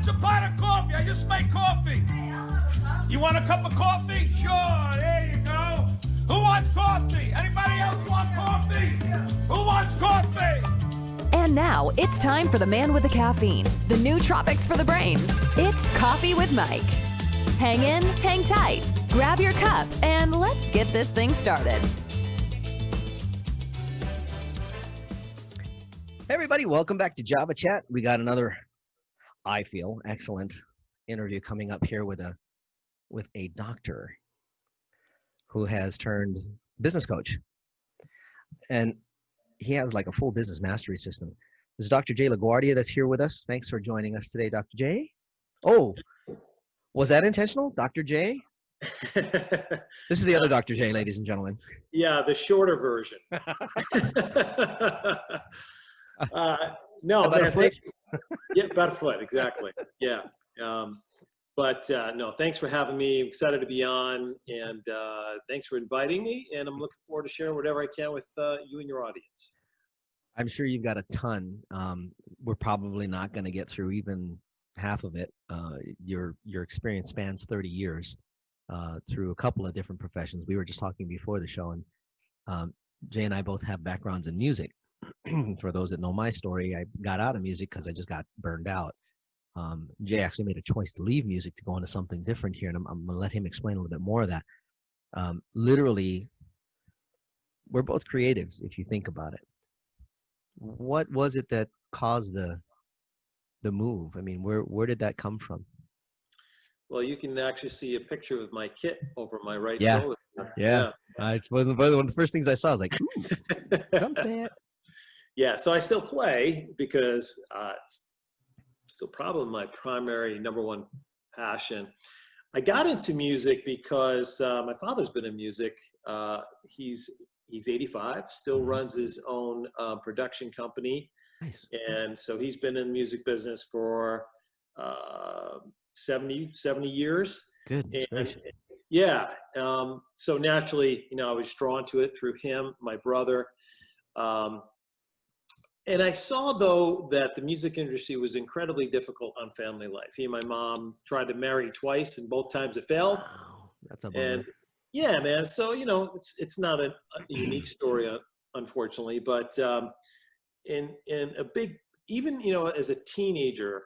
wants a pot of coffee? I just made coffee. You want a cup of coffee? Sure, there you go. Who wants coffee? Anybody else want coffee? Who wants coffee? And now it's time for the man with the caffeine, the new tropics for the brain. It's Coffee with Mike. Hang in, hang tight, grab your cup, and let's get this thing started. Hey everybody, welcome back to Java Chat. We got another, I feel, excellent interview coming up here with a doctor who has turned business coach. And he has like a full business mastery system. This is Dr. Jay Laguardia that's here with us. Thanks for joining us today, Dr. Jay. Oh, was that intentional, Dr. Jay? This is the other Dr. Jay, ladies and gentlemen. Yeah, the shorter version. No, about man, a foot? Yeah, about a foot, exactly. Yeah. No, thanks for having me. I'm excited to be on, and thanks for inviting me. And I'm looking forward to sharing whatever I can with you and your audience. I'm sure you've got a ton. We're probably not going to get through even half of it. Your experience spans 30 years through a couple of different professions. We were just talking before the show, and Jay and I both have backgrounds in music. For those that know my story, I got out of music because I just got burned out. Jay actually made a choice to leave music to go into something different here, and I'm going to let him explain a little bit more of that. Literally, we're both creatives, if you think about it. What was it that caused the move? I mean, where did that come from? Well, you can actually see a picture of my kit over my right Yeah. shoulder. Yeah. It wasn't one of the first things I saw. I was like, ooh, come say it. Yeah, so I still play because it's still probably my primary number one passion. I got into music because my father's been in music. He's 85, still runs his own production company. Nice. And so he's been in the music business for 70 years. Goodness gracious. Yeah. So naturally, I was drawn to it through him, my brother. And I saw, though, that the music industry was incredibly difficult on family life. He and my mom tried to marry twice, and both times it failed. Wow, that's a bummer. And yeah, man. So, it's not a unique story, unfortunately, but in a big, even, as a teenager,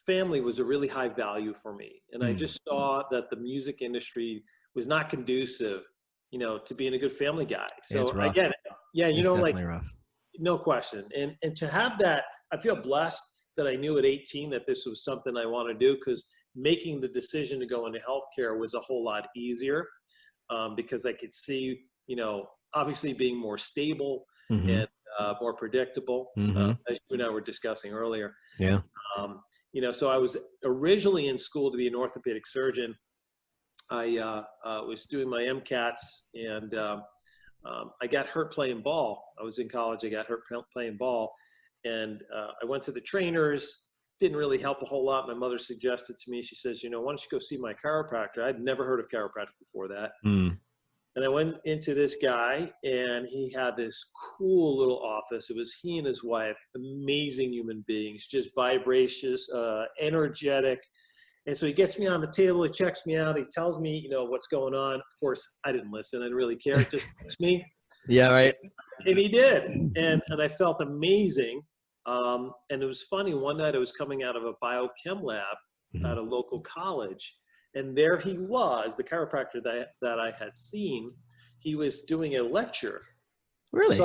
family was a really high value for me. And I just saw that the music industry was not conducive, to being a good family guy. So it's rough. I get it. Yeah, It's definitely rough. No question. And to have that, I feel blessed that I knew at 18 that this was something I want to do, because making the decision to go into healthcare was a whole lot easier because I could see, obviously being more stable and more predictable, as you and I were discussing earlier. Yeah. So I was originally in school to be an orthopedic surgeon. I was doing my MCATs, and I got hurt playing ball. I was in college. I got hurt playing ball. And I went to the trainers. Didn't really help a whole lot. My mother suggested to me, she says, why don't you go see my chiropractor? I'd never heard of chiropractic before that. And I went into this guy, and he had this cool little office. It was he and his wife, amazing human beings, just vivacious, energetic. And so he gets me on the table, he checks me out, he tells me, what's going on. Of course, I didn't listen, I didn't really care, it just fixed me. Yeah, right. And he did, and I felt amazing. And it was funny, one night I was coming out of a biochem lab at a local college, and there he was, the chiropractor that I had seen. He was doing a lecture. Really?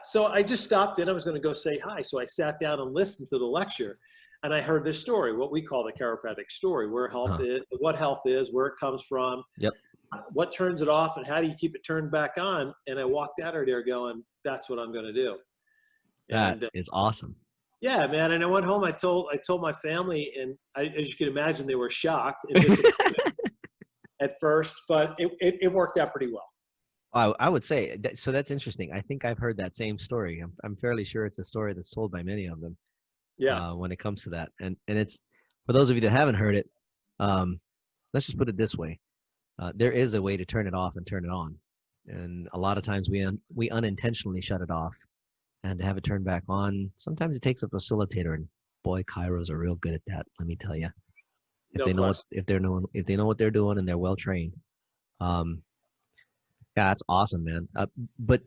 So I just stopped in, I was gonna go say hi. So I sat down and listened to the lecture. And I heard this story, what we call the chiropractic story, where health is, what health is, where it comes from, what turns it off, and how do you keep it turned back on. And I walked out of there going, that's what I'm going to do. That is awesome. Yeah, man. And I went home, I told my family, and as you can imagine, they were shocked at first, but it worked out pretty well. I would say, so that's interesting. I think I've heard that same story. I'm fairly sure it's a story that's told by many of them. Yeah. When it comes to that. And it's, for those of you that haven't heard it, let's just put it this way. There is a way to turn it off and turn it on. And a lot of times we unintentionally shut it off, and to have it turned back on, sometimes it takes a facilitator and boy, chiros are real good at that. Let me tell you, if No they know what question. if they know what they're doing and they're well trained. Um, yeah, that's awesome, man. But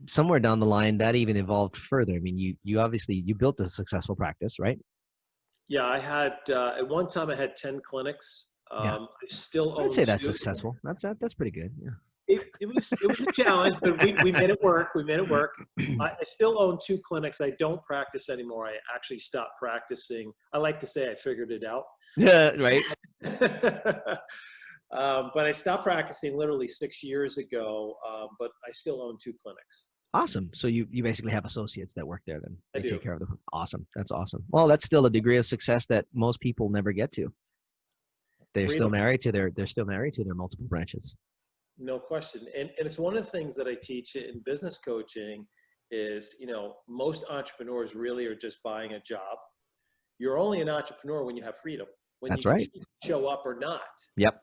somewhere down the line, that even evolved further. I mean, you obviously you built a successful practice, right? Yeah, I had at one time I had 10 clinics. Yeah, I still I'd own say that's two. successful. That's pretty good. Yeah. It was a challenge, but we made it work. We made it work. I still own two clinics. I don't practice anymore. I actually stopped practicing. I like to say I figured it out. Yeah, right. But I stopped practicing literally 6 years ago. But I still own two clinics. Awesome. So you basically have associates that work there then. I They do. take care of them. Awesome. That's awesome. Well, that's still a degree of success that most people never get to. Freedom. They're still married to their multiple branches. No question. And it's one of the things that I teach in business coaching is, most entrepreneurs really are just buying a job. You're only an entrepreneur when you have freedom, when you That's can right. show up or not. Yep.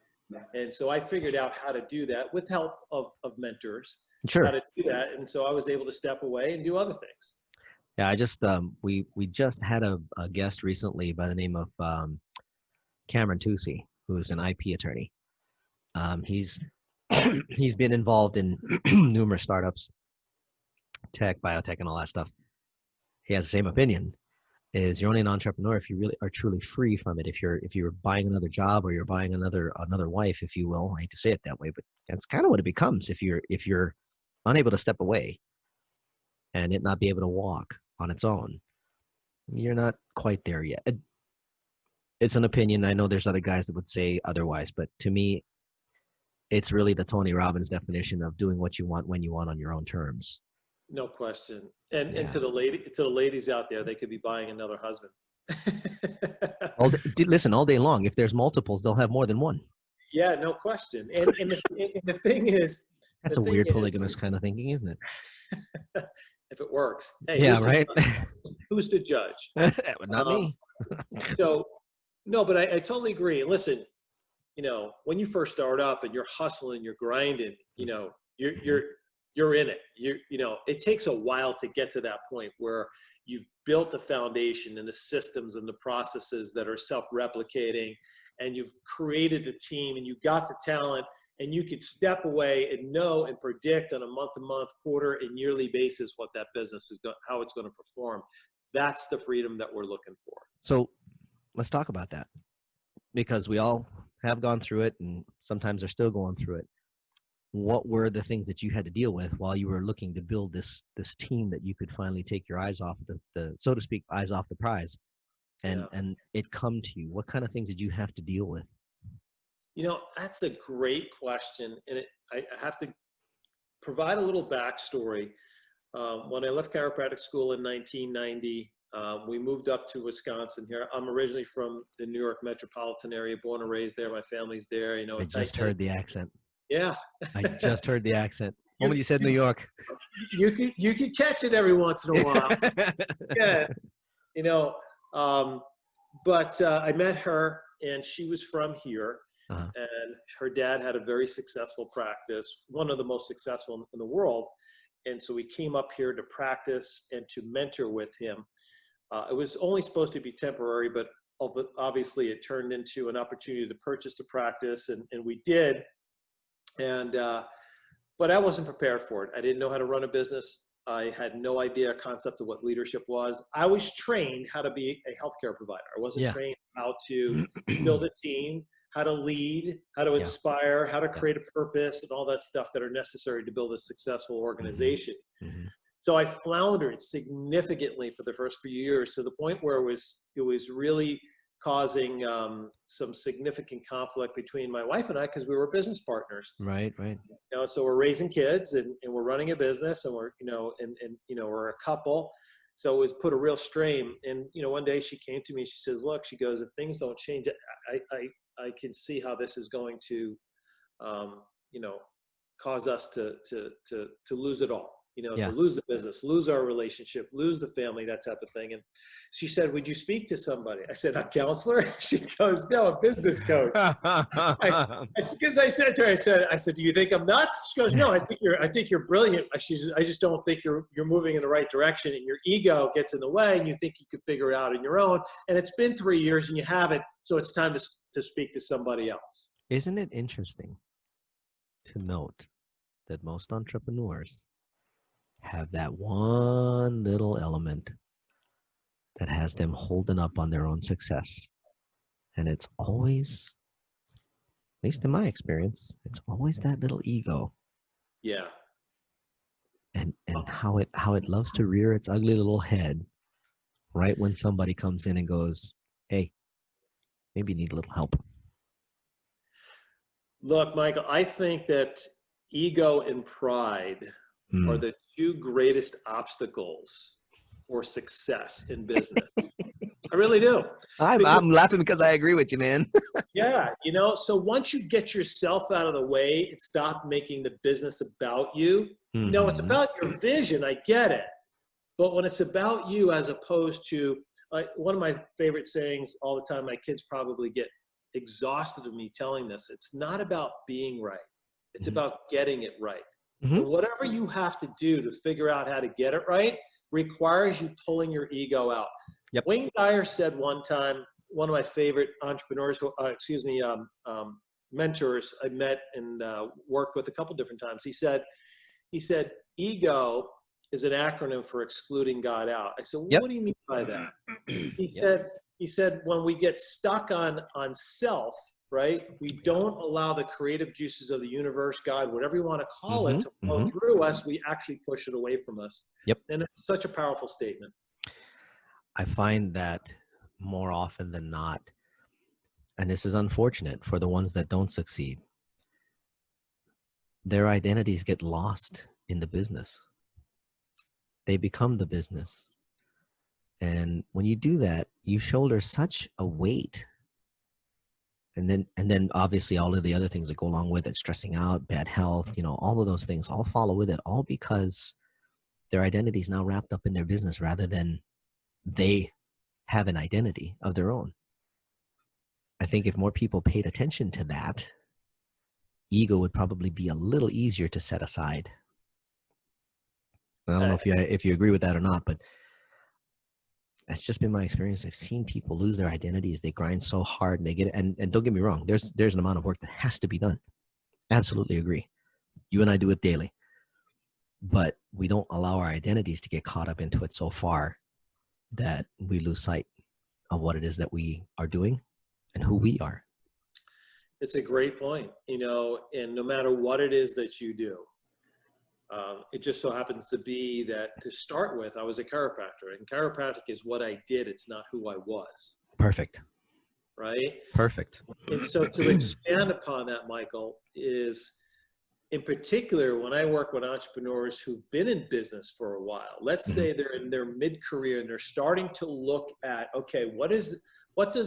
And so I figured out how to do that with help of mentors, how Sure. to do that. And so I was able to step away and do other things. Yeah, I just we just had a guest recently by the name of Cameron Tucci, who's an IP attorney. He's he's been involved in numerous startups, tech, biotech, and all that stuff. He has the same opinion. Is you're only an entrepreneur if you really are truly free from it. If you're buying another job or you're buying another wife, if you will. I hate to say it that way, but that's kind of what it becomes if you're unable to step away and it not be able to walk on its own. You're not quite there yet. It's an opinion. I know there's other guys that would say otherwise, but to me, it's really the Tony Robbins definition of doing what you want when you want on your own terms. No question. And Yeah. to the ladies out there, they could be buying another husband. Listen, all day long. If there's multiples, they'll have more than one. Yeah, no question. And the thing is, That's a weird polygamous kind of thinking, isn't it? if it works. Hey, Yeah, right. Who's to judge? Not me. So, no, but I totally agree. Listen, when you first start up and you're hustling, you're grinding, you're in it. It takes a while to get to that point where you've built the foundation and the systems and the processes that are self-replicating, and you've created a team and you've got the talent, and you could step away and know and predict on a month-to-month, quarter, and yearly basis what that business is how it's going to perform. That's the freedom that we're looking for. So let's talk about that, because we all have gone through it and sometimes are still going through it. What were the things that you had to deal with while you were looking to build this team that you could finally take your eyes off the so to speak, eyes off the prize and it come to you? What kind of things did you have to deal with? That's a great question. And I have to provide a little backstory. When I left chiropractic school in 1990, we moved up to Wisconsin here. I'm originally from the New York metropolitan area, born and raised there. My family's there. I just heard the accent. Yeah. I just heard the accent. When you said New York. You could catch it every once in a while. Yeah. But I met her, and she was from here. Uh-huh. And her dad had a very successful practice, one of the most successful in the world. And so we came up here to practice and to mentor with him. It was only supposed to be temporary, but obviously it turned into an opportunity to purchase the practice, and we did. But I wasn't prepared for it. I didn't know how to run a business. I had no idea concept of what leadership was. I was trained how to be a healthcare provider. I wasn't trained how to build a team, how to lead, how to inspire, how to create a purpose, and all that stuff that are necessary to build a successful organization. Mm-hmm. So I floundered significantly for the first few years, to the point where it was really causing some significant conflict between my wife and I, because we were business partners. Right. So we're raising kids and we're running a business, and we're we're a couple. So it was put a real strain. And one day she came to me. She says, "Look," she goes, "if things don't change, I can see how this is going to cause us to lose it all." to lose the business, lose our relationship, lose the family, that type of thing. And she said, would you speak to somebody? I said, a counselor? She goes, no, a business coach. Because I said to her, I said, do you think I'm nuts? She goes, no, I think you're brilliant. I just don't think you're moving in the right direction, and your ego gets in the way, and you think you could figure it out on your own. And it's been 3 years and you haven't. So it's time to speak to somebody else. Isn't it interesting to note that most entrepreneurs have that one little element that has them holding up on their own success? And it's always, at least in my experience, it's always that little ego. Yeah. And how it loves to rear its ugly little head right when somebody comes in and goes, hey, maybe you need a little help. Look, Michael, I think that ego and pride are the two greatest obstacles for success in business. I really do. I'm laughing because I agree with you, man. Yeah. So once you get yourself out of the way and stop making the business about you, it's about your vision. I get it. But when it's about you, as opposed to one of my favorite sayings all the time, my kids probably get exhausted of me telling this. It's not about being right. It's about getting it right. And whatever you have to do to figure out how to get it right requires you pulling your ego out. Yep. Wayne Dyer said one time, one of my favorite entrepreneurs, mentors I met and worked with a couple different times. He said, ego is an acronym for excluding God out. I said, well, what do you mean by that? He said, when we get stuck on self, right? We don't allow the creative juices of the universe, God, whatever you want to call it, to flow through us. We actually push it away from us. Yep. And it's such a powerful statement. I find that more often than not, and this is unfortunate for the ones that don't succeed, their identities get lost in the business. They become the business. And when you do that, you shoulder such a weight. And then obviously all of the other things that go along with it, stressing out, bad health, all of those things all follow with it, all because their identity is now wrapped up in their business rather than they have an identity of their own. I think if more people paid attention to that, ego would probably be a little easier to set aside. I don't know if you agree with that or not, but that's just been my experience. I've seen people lose their identities. They grind so hard and they get it. And don't get me wrong, there's an amount of work that has to be done. Absolutely agree. You and I do it daily. But we don't allow our identities to get caught up into it so far that we lose sight of what it is that we are doing and who we are. It's a great point, and no matter what it is that you do, it just so happens to be that to start with, I was a chiropractor, and chiropractic is what I did. It's not who I was. Perfect. Right? Perfect. And so to expand upon that, Michael, is in particular, when I work with entrepreneurs who've been in business for a while, let's say they're in their mid-career and they're starting to look at, okay, what does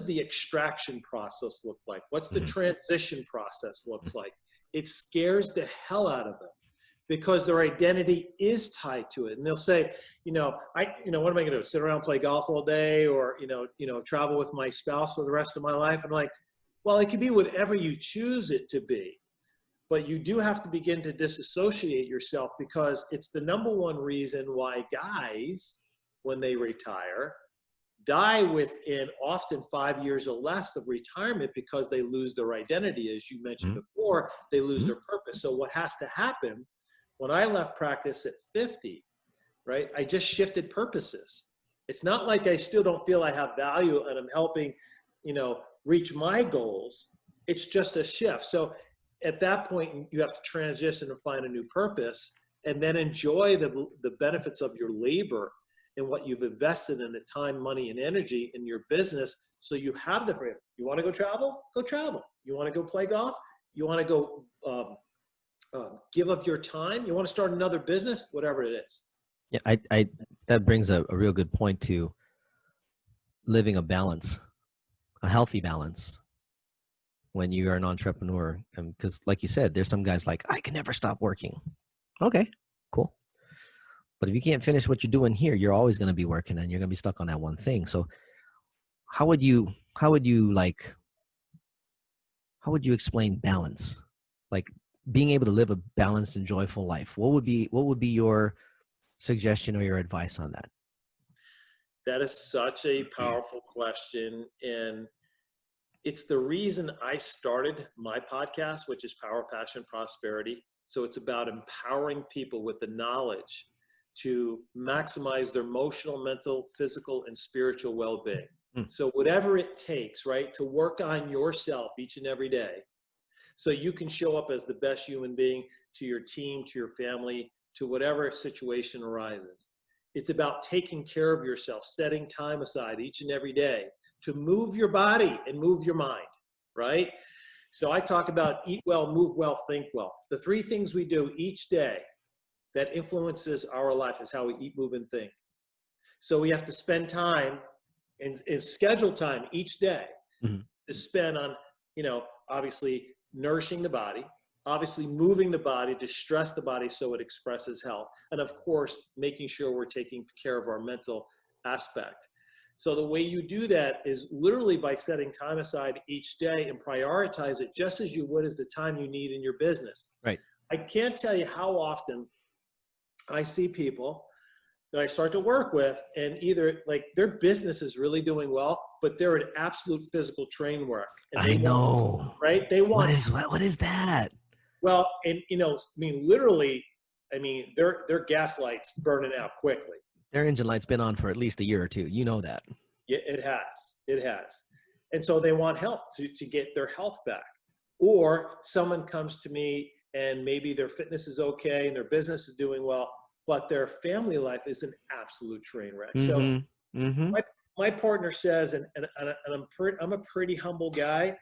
the extraction process look like? What's the transition process looks like? It scares the hell out of them because their identity is tied to it. And they'll say, what am I going to do? Sit around, play golf all day, or, travel with my spouse for the rest of my life? I'm like, well, it can be whatever you choose it to be. But you do have to begin to disassociate yourself, because it's the number one reason why guys, when they retire, die within often 5 years or less of retirement, because they lose their identity. As you mentioned before, they lose their purpose. So what has to happen, when I left practice at 50, right, I just shifted purposes. It's not like I still don't feel I have value and I'm helping, reach my goals. It's just a shift. So at that point, you have to transition and find a new purpose, and then enjoy the benefits of your labor and what you've invested in the time, money, and energy in your business. So you have the freedom. You want to go travel? Go travel. You want to go play golf? You want to go give up your time? You want to start another business? Whatever it is. Yeah, I that brings a real good point to living a balance, a healthy balance, when you are an entrepreneur. Because like you said, there's some guys like, I can never stop working. Okay, cool. But if you can't finish what you're doing here, you're always going to be working and you're going to be stuck on that one thing. So how would you explain balance? Like being able to live a balanced and joyful life. What would be your suggestion or your advice on that? That is such a powerful question. And it's the reason I started my podcast, which is Power, Passion, Prosperity. So it's about empowering people with the knowledge to maximize their emotional, mental, physical, and spiritual well-being. So whatever it takes, right, to work on yourself each and every day so you can show up as the best human being to your team, to your family, to whatever situation arises. It's about taking care of yourself, setting time aside each and every day to move your body and move your mind, right? So I talk about eat well, move well, think well. The three things we do each day that influences our life is how we eat, move, and think. So we have to spend time and schedule time each day to spend on, obviously nourishing the body, obviously moving the body to stress the body so it expresses health, and of course, making sure we're taking care of our mental aspect. So the way you do that is literally by setting time aside each day and prioritize it just as you would as the time you need in your business. Right. I can't tell you how often I see people that I start to work with and either like their business is really doing well, but they're in absolute physical train work. And I know. Right? They want. What is that? Well, and literally, their gas light's burning out quickly. Their engine light's been on for at least a year or two. You know that. Yeah, it has. And so they want help to get their health back. Or someone comes to me and maybe their fitness is okay and their business is doing well, but their family life is an absolute train wreck. So my partner says, and I'm a pretty humble guy,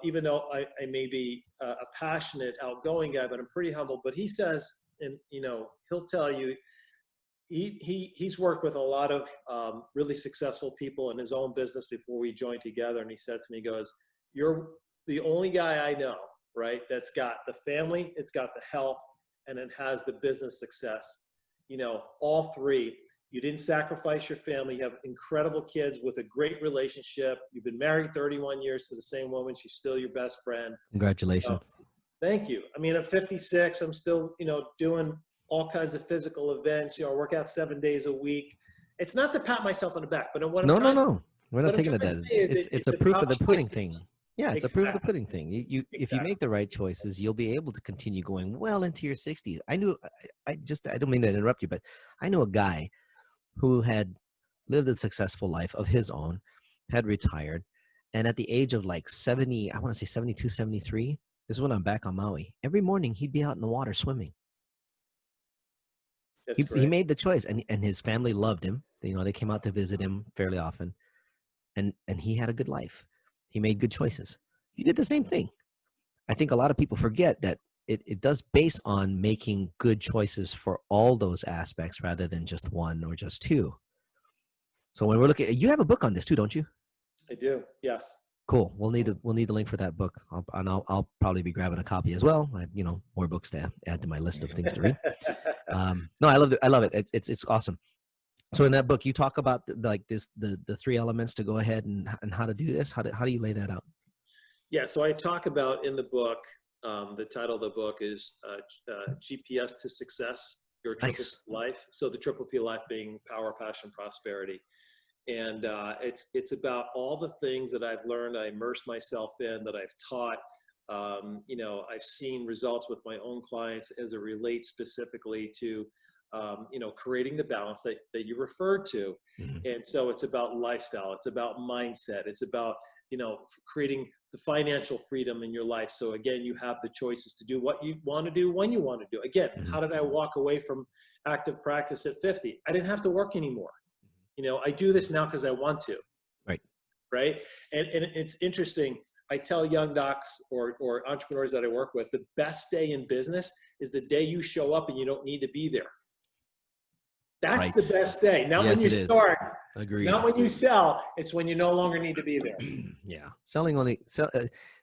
even though I may be a passionate, outgoing guy, but I'm pretty humble. But he says, and he'll tell you, he's worked with a lot of really successful people in his own business before we joined together. And he said to me, he goes, "You're the only guy I know, right, that's got the family, it's got the health, and it has the business success. All three. You didn't sacrifice your family. You have incredible kids with a great relationship. You've been married 31 years to the same woman. She's still your best friend." Congratulations. Thank you. At 56, I'm still, doing all kinds of physical events. I work out 7 days a week. It's not to pat myself on the back, but what I'm trying No. We're not taking it as it's a proof of the pudding thing. Yeah, it's a proof of the pudding thing. If you make the right choices, you'll be able to continue going well into your 60s. I don't mean to interrupt you, but I know a guy who had lived a successful life of his own, had retired, and at the age of like 70, I want to say 72, 73, this is when I'm back on Maui. Every morning he'd be out in the water swimming. He made the choice, and his family loved him. They came out to visit him fairly often, and he had a good life. He made good choices. You did the same thing. I think a lot of people forget that it does base on making good choices for all those aspects rather than just one or just two. So when we're looking, you have a book on this too, don't you? I do. Yes. Cool. We'll need the link for that book. I'll probably be grabbing a copy as well. I have, more books to add to my list of things to read. No, I love it. I love it. It's awesome. So in that book, you talk about the three elements to go ahead and how to do this. How do you lay that out? Yeah. So I talk about in the book, the title of the book is GPS to Success, Your Triple P Life. So the Triple P Life being power, passion, prosperity. And it's about all the things that I've learned, I immersed myself in, that I've taught. I've seen results with my own clients as it relates specifically to, creating the balance that you referred to. Mm-hmm. And so it's about lifestyle. It's about mindset. It's about, creating the financial freedom in your life. So again, you have the choices to do what you want to do when you want to do. Again, mm-hmm. How did I walk away from active practice at 50? I didn't have to work anymore. I do this now because I want to. Right. And it's interesting. I tell young docs or entrepreneurs that I work with, the best day in business is the day you show up and you don't need to be there. That's the best day. Not when you start. Agreed. Not when you sell. It's when you no longer need to be there. Yeah.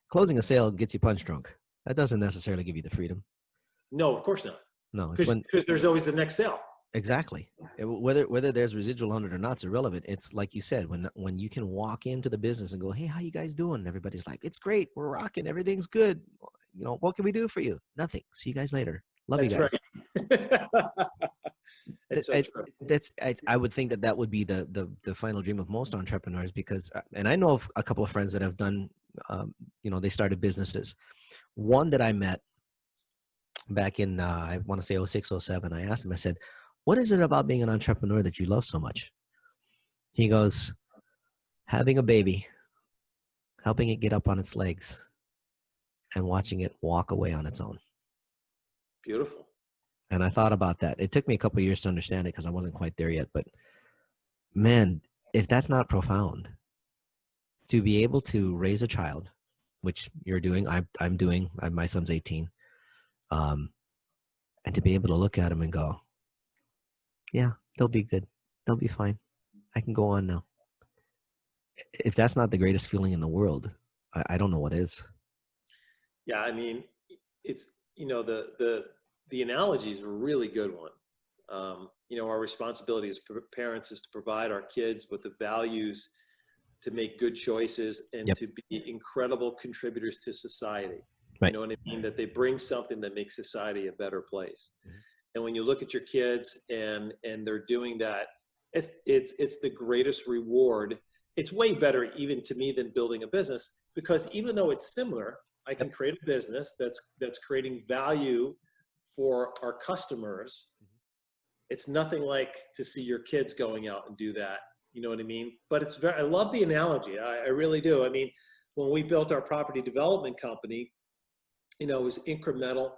Closing a sale gets you punch drunk. That doesn't necessarily give you the freedom. No, of course not. No, because there's always the next sale. Exactly. Whether there's residual on it or not, it's irrelevant. It's like you said, when you can walk into the business and go, "Hey, how you guys doing?" And everybody's like, "It's great. We're rocking. Everything's good. You know, what can we do for you?" Nothing. See you guys later. Love you That's guys. right. That's so true. I would think that would be the final dream of most entrepreneurs, because and I know of a couple of friends that have done, they started businesses. One that I met back in I want to say 06, 07, I asked him, I said, "What is it about being an entrepreneur that you love so much?" He goes, "Having a baby, helping it get up on its legs, and watching it walk away on its own." Beautiful. And I thought about that. It took me a couple of years to understand it because I wasn't quite there yet. But man, if that's not profound, to be able to raise a child, which you're doing, I'm doing, my son's 18, and to be able to look at him and go, "Yeah, they'll be good. They'll be fine. I can go on now." If that's not the greatest feeling in the world, I don't know what is. Yeah, I mean, it's, the analogy is a really good one. Our responsibility as parents is to provide our kids with the values to make good choices and Yep. to be incredible contributors to society. Right. You know what I mean? That they bring something that makes society a better place. Mhm. And when you look at your kids and they're doing that, it's the greatest reward. It's way better even to me than building a business, because even though it's similar, I can create a business that's creating value for our customers. It's nothing like to see your kids going out and do that. You know what I mean? But I love the analogy. I really do. I mean, when we built our property development company, it was incremental.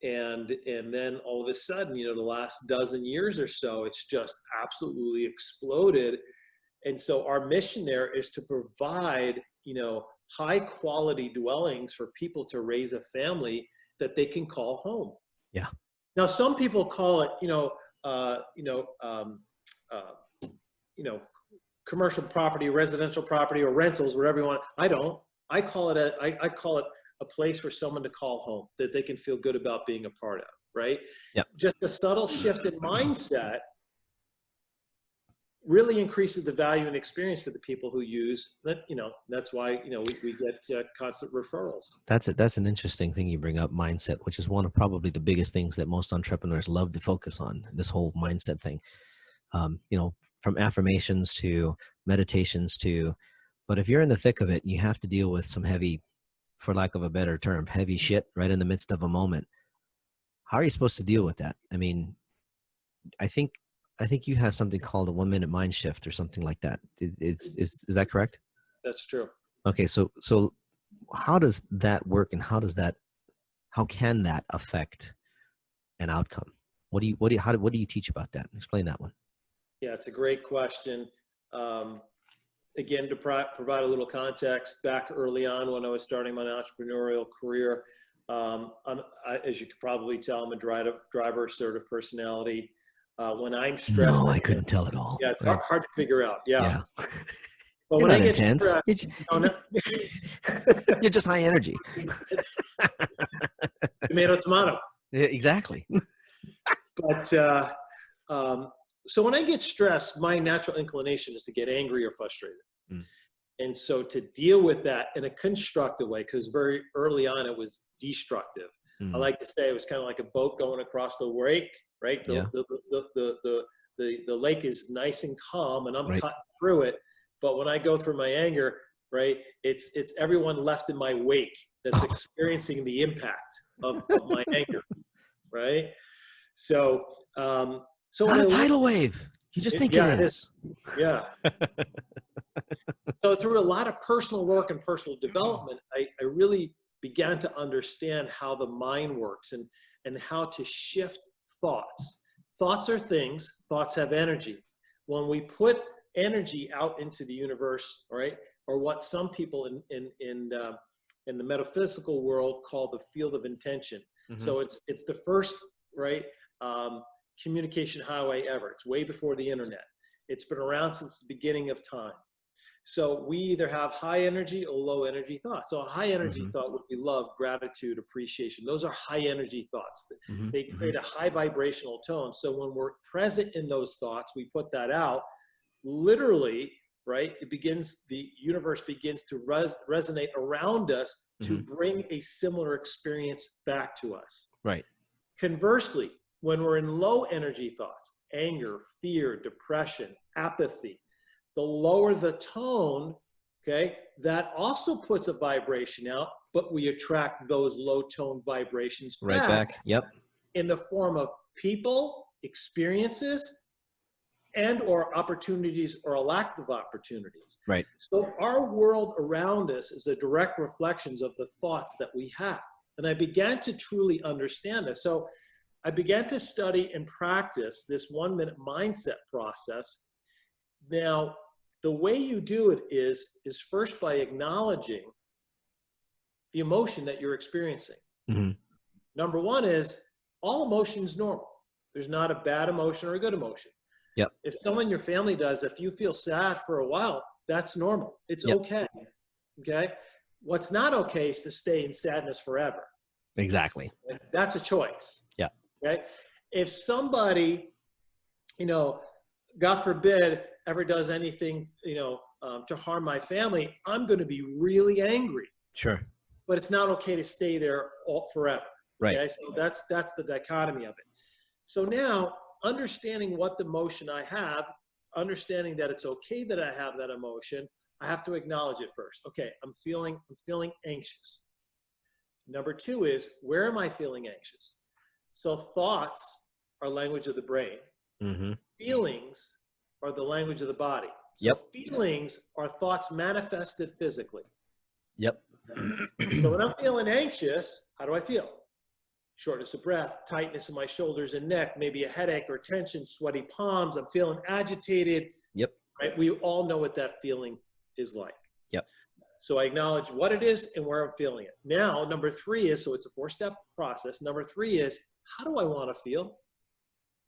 And then all of a sudden, the last dozen years or so, it's just absolutely exploded. And so our mission there is to provide, high quality dwellings for people to raise a family that they can call home. Yeah. Now, some people call it, uh, you know, um, uh, commercial property, residential property, or rentals, whatever you want. I don't. I call it a place for someone to call home that they can feel good about being a part of. Right. Yep. Just a subtle shift in mindset really increases the value and experience for the people who use that. That's why, we get constant referrals. That's an interesting thing you bring up, mindset, which is one of probably the biggest things that most entrepreneurs love to focus on, this whole mindset thing. From affirmations to meditations but if you're in the thick of it, you have to deal with some heavy, for lack of a better term, heavy shit right in the midst of a moment. How are you supposed to deal with that? I mean, I think you have something called a 1-minute mind shift or something like that. Is that correct? That's true. Okay. So how does that work, and how can that affect an outcome? What do you teach about that? Explain that one. Yeah, it's a great question. Again, to provide a little context, back early on when I was starting my entrepreneurial career, as you could probably tell, I'm a driver assertive personality. When I'm stressed, No, I couldn't tell at all. Yeah, it's hard to figure out. Yeah. But You're when not I get intense. stressed, You're just high energy. tomato. Yeah, exactly. But so when I get stressed, my natural inclination is to get angry or frustrated. Mm. And so to deal with that in a constructive way, because very early on it was destructive. Mm. I like to say it was kind of like a boat going across the lake, right? The lake is nice and calm, and I'm cutting through it. But when I go through my anger, right, it's everyone left in my wake that's experiencing the impact of my anger, right? So not a tidal wave. You just think it is. Yeah. So through a lot of personal work and personal development, I really began to understand how the mind works and how to shift thoughts. Thoughts are things. Thoughts have energy. When we put energy out into the universe, right, or what some people in the metaphysical world call the field of intention. Mm-hmm. So it's the first, right, communication highway ever. It's way before the internet. It's been around since the beginning of time. So we either have high energy or low energy thoughts. So a high energy Mhm. thought would be love, gratitude, appreciation. Those are high energy thoughts. Mhm. They create a high vibrational tone. So when we're present in those thoughts, we put that out, literally, right? The universe begins to resonate around us to Mhm. bring a similar experience back to us. Right. Conversely, when we're in low energy thoughts, anger, fear, depression, apathy, the lower the tone, okay, that also puts a vibration out, but we attract those low tone vibrations Right back back. Yep. in the form of people, experiences, and or opportunities or a lack of opportunities. Right. So our world around us is a direct reflection of the thoughts that we have. And I began to truly understand this. So I began to study and practice this 1-minute mindset process. Now, the way you do it is first by acknowledging the emotion that you're experiencing. Mhm. Number one is all emotions normal. There's not a bad emotion or a good emotion. Yep. If someone in your family does, if you feel sad for a while, that's normal. It's Yep. okay. Okay. What's not okay is to stay in sadness forever. Exactly. That's a choice. Yeah. Okay. If somebody, God forbid, ever does anything, to harm my family, I'm going to be really angry. Sure. But it's not okay to stay there forever. Right. Okay. So that's the dichotomy of it. So now, understanding what the emotion I have, understanding that it's okay that I have that emotion, I have to acknowledge it first. Okay, I'm feeling anxious. Number two is, where am I feeling anxious? So thoughts are language of the brain. Mm-hmm. Feelings are the language of the body. So Yep. feelings are thoughts manifested physically. Yep. So when I'm feeling anxious, how do I feel? Shortness of breath, tightness in my shoulders and neck, maybe a headache or tension, sweaty palms. I'm feeling agitated. Yep. Right? We all know what that feeling is like. Yep. So I acknowledge what it is and where I'm feeling it. Now, number three is, so it's a 4-step process. Number three is, how do I want to feel?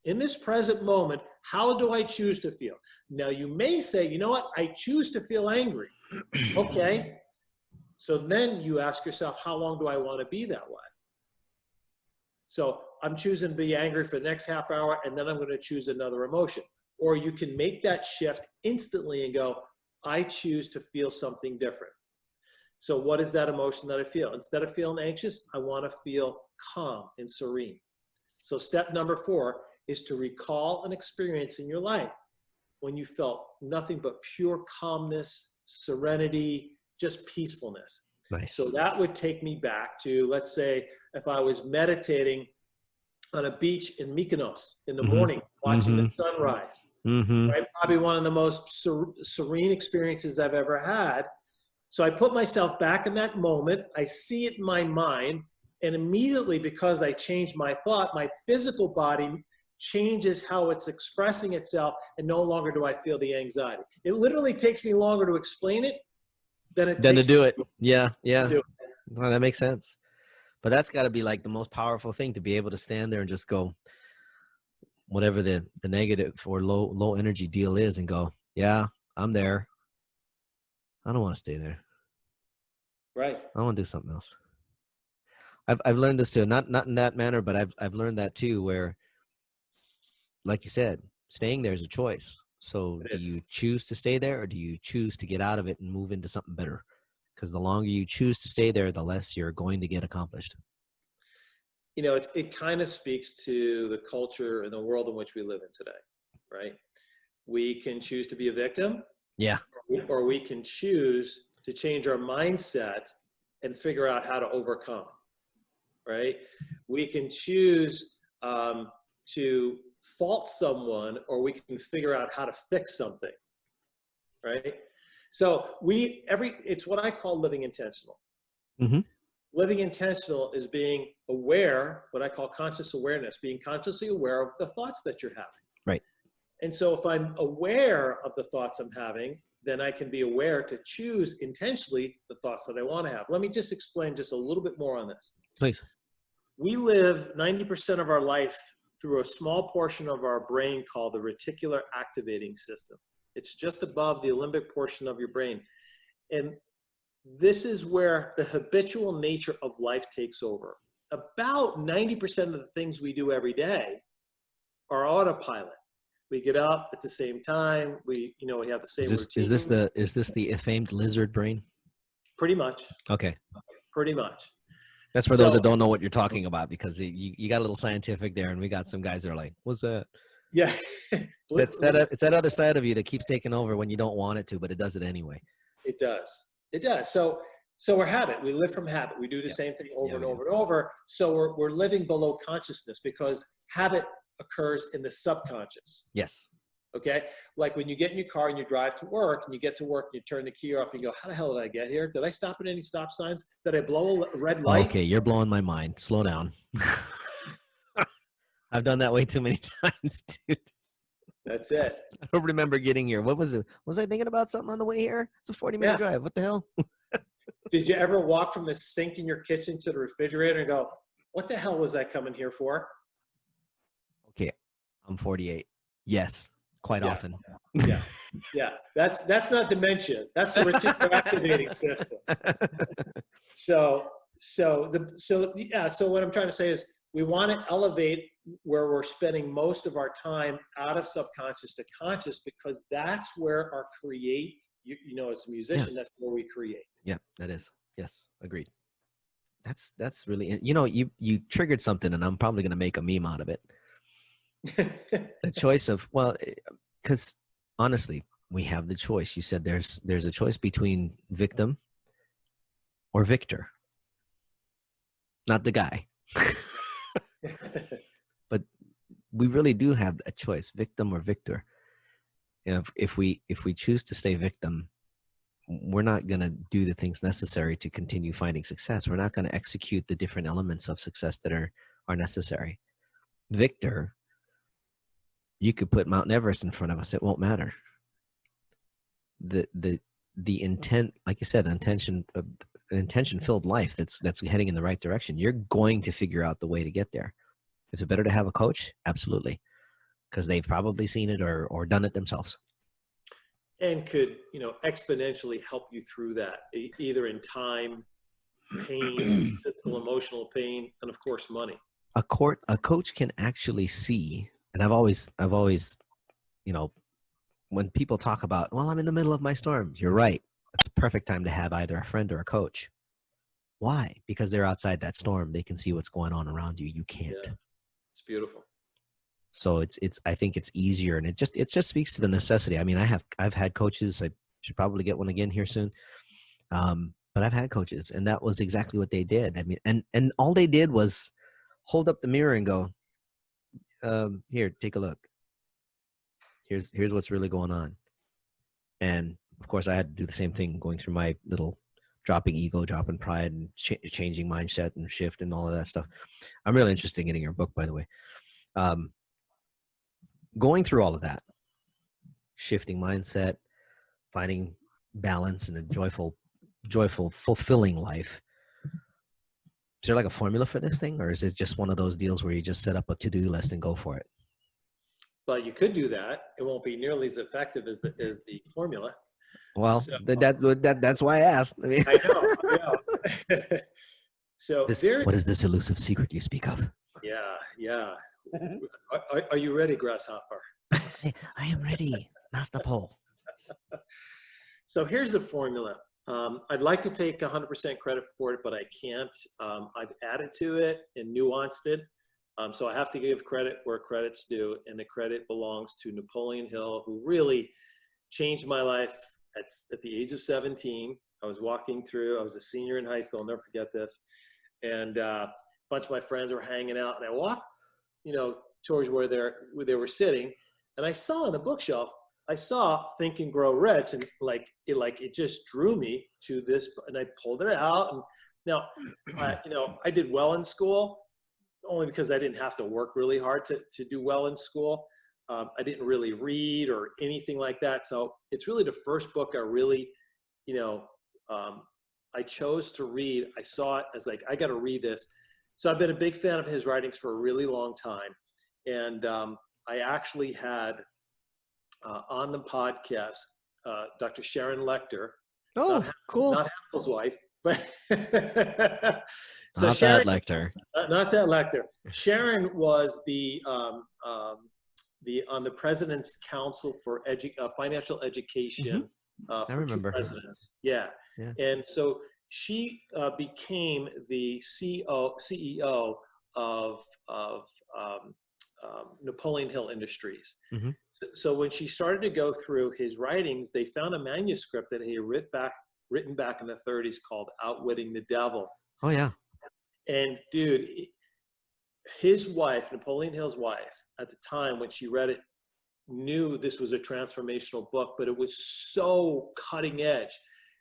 In this present moment, how do I choose to feel? Now, you may say, you know what? I choose to feel angry. Okay. So then you ask yourself, how long do I want to be that way? So I'm choosing to be angry for the next half hour, and then I'm going to choose another emotion. Or you can make that shift instantly and go, I choose to feel something different. So what is that emotion that I feel? Instead of feeling anxious, I want to feel calm and serene. So step number 4 is to recall an experience in your life when you felt nothing but pure calmness, serenity, just peacefulness. Nice. So that would take me back to, let's say, if I was meditating on a beach in Mykonos in the morning, watching the sunrise, right? Probably one of the most serene experiences I've ever had. So I put myself back in that moment. I see it in my mind. And immediately, because I changed my thought, my physical body changes how it's expressing itself. And no longer do I feel the anxiety. It literally takes me longer to explain it than to do it. Yeah. To do it. Well, that makes sense. But that's got to be like the most powerful thing, to be able to stand there and just go, whatever the negative or low energy deal is, and go, yeah, I'm there. I don't want to stay there. Right. I want to do something else. I've learned this too, not in that manner, but I've learned that too, where, like you said, staying there is a choice. So do you choose to stay there, or do you choose to get out of it and move into something better? Because the longer you choose to stay there, the less you're going to get accomplished. It kind of speaks to the culture and the world in which we live in today, right? We can choose to be a victim. Yeah. Or we can choose to change our mindset and figure out how to overcome, right? We can choose to fault someone, or we can figure out how to fix something, right? So it's what I call living intentional. Mm-hmm. Living intentional is being aware, what I call conscious awareness, being consciously aware of the thoughts that you're having. Right. And so if I'm aware of the thoughts I'm having, then I can be aware to choose intentionally the thoughts that I want to have. Let me just explain just a little bit more on this. Please. We live 90% of our life through a small portion of our brain called the reticular activating system. It's just above the limbic portion of your brain. And this is where the habitual nature of life takes over. About 90% of the things we do every day are autopilot. We get up at the same time. We have the same routine. Is this the famed lizard brain? Pretty much. Okay. Pretty much. That's for those that don't know what you're talking about, because you got a little scientific there, and we got some guys that are like, "What's that?" Yeah. It's that other side of you that keeps taking over when you don't want it to, but it does it anyway. It does. It does. So we're habit. We live from habit. We do the same thing over and over and over. So we're living below consciousness because habit occurs in the subconscious. Yes. Okay. Like when you get in your car and you drive to work, and you get to work and you turn the key off and you go, how the hell did I get here? Did I stop at any stop signs? Did I blow a red light? Okay, you're blowing my mind. Slow down. I've done that way too many times, dude. That's it. I don't remember getting here. What was it? Was I thinking about something on the way here? It's a 40-minute drive. What the hell? Did you ever walk from the sink in your kitchen to the refrigerator and go, what the hell was I coming here for? Okay, I'm 48. Yes, quite often. Yeah. That's not dementia. That's the reticular activating system. So what I'm trying to say is we want to elevate where we're spending most of our time out of subconscious to conscious, because that's where our create, as a musician, that's where we create. Yeah, that is. Yes, agreed. That's really, you triggered something, and I'm probably going to make a meme out of it. The choice of, because honestly, we have the choice. You said there's a choice between victim or victor, not the guy. But we really do have a choice, victim or victor. If we choose to stay victim, we're not going to do the things necessary to continue finding success. We're not going to execute the different elements of success that are necessary. Victor, you could put Mount Everest in front of us. It won't matter. The intent, like you said, an intention-filled life that's heading in the right direction. You're going to figure out the way to get there. Is it better to have a coach? Absolutely. Because they've probably seen it or done it themselves. And could, exponentially help you through that, either in time, pain, physical, emotional pain, and of course, money. A coach can actually see, and I've always, when people talk about, well, I'm in the middle of my storm, you're right. It's a perfect time to have either a friend or a coach. Why? Because they're outside that storm. They can see what's going on around you. You can't. Yeah. It's beautiful. So I think it's easier, and it just speaks to the necessity. I mean, I've had coaches. I should probably get one again here soon. But I've had coaches, and that was exactly what they did. I mean, and all they did was hold up the mirror and go, here, take a look. Here's what's really going on. And of course, I had to do the same thing, going through my little dropping ego, dropping pride, and changing mindset and shift and all of that stuff. I'm really interested in getting your book, by the way. Going through all of that, shifting mindset, finding balance in a joyful, fulfilling life. Is there like a formula for this thing, or is it just one of those deals where you just set up a to-do list and go for it? But you could do that. It won't be nearly as effective as the formula. Well, so, that's why I asked. I mean, I know. So what is this elusive secret you speak of? Yeah. Are you ready, Grasshopper? I am ready, Master Paul. So here's the formula. I'd like to take 100% credit for it, but I can't. I've added to it and nuanced it. So I have to give credit where credit's due, and the credit belongs to Napoleon Hill, who really changed my life at the age of 17. I was a senior in high school. I'll never forget this. And a bunch of my friends were hanging out, and I walked, towards where they were sitting, and I saw on the bookshelf, I saw Think and Grow Rich, and it just drew me to this, and I pulled it out. And now, I did well in school, only because I didn't have to work really hard to do well in school. I didn't really read or anything like that. So it's really the first book I really, I chose to read. I saw it as like, I got to read this. So I've been a big fan of his writings for a really long time. And I actually had on the podcast, Dr. Sharon Lecter. Oh, cool. Not Handel's wife, but so Not Sharon, that Lecter. not that Lecter. Sharon was on the President's Council for Financial Education. I For remember. 2 presidents. Yeah. And so she became the CEO of Napoleon Hill Industries. Mm-hmm. So when she started to go through his writings, they found a manuscript that he had written back in the 30s called Outwitting the Devil. Oh, yeah. And dude, his wife, Napoleon Hill's wife, at the time when she read it, knew this was a transformational book, but it was so cutting edge.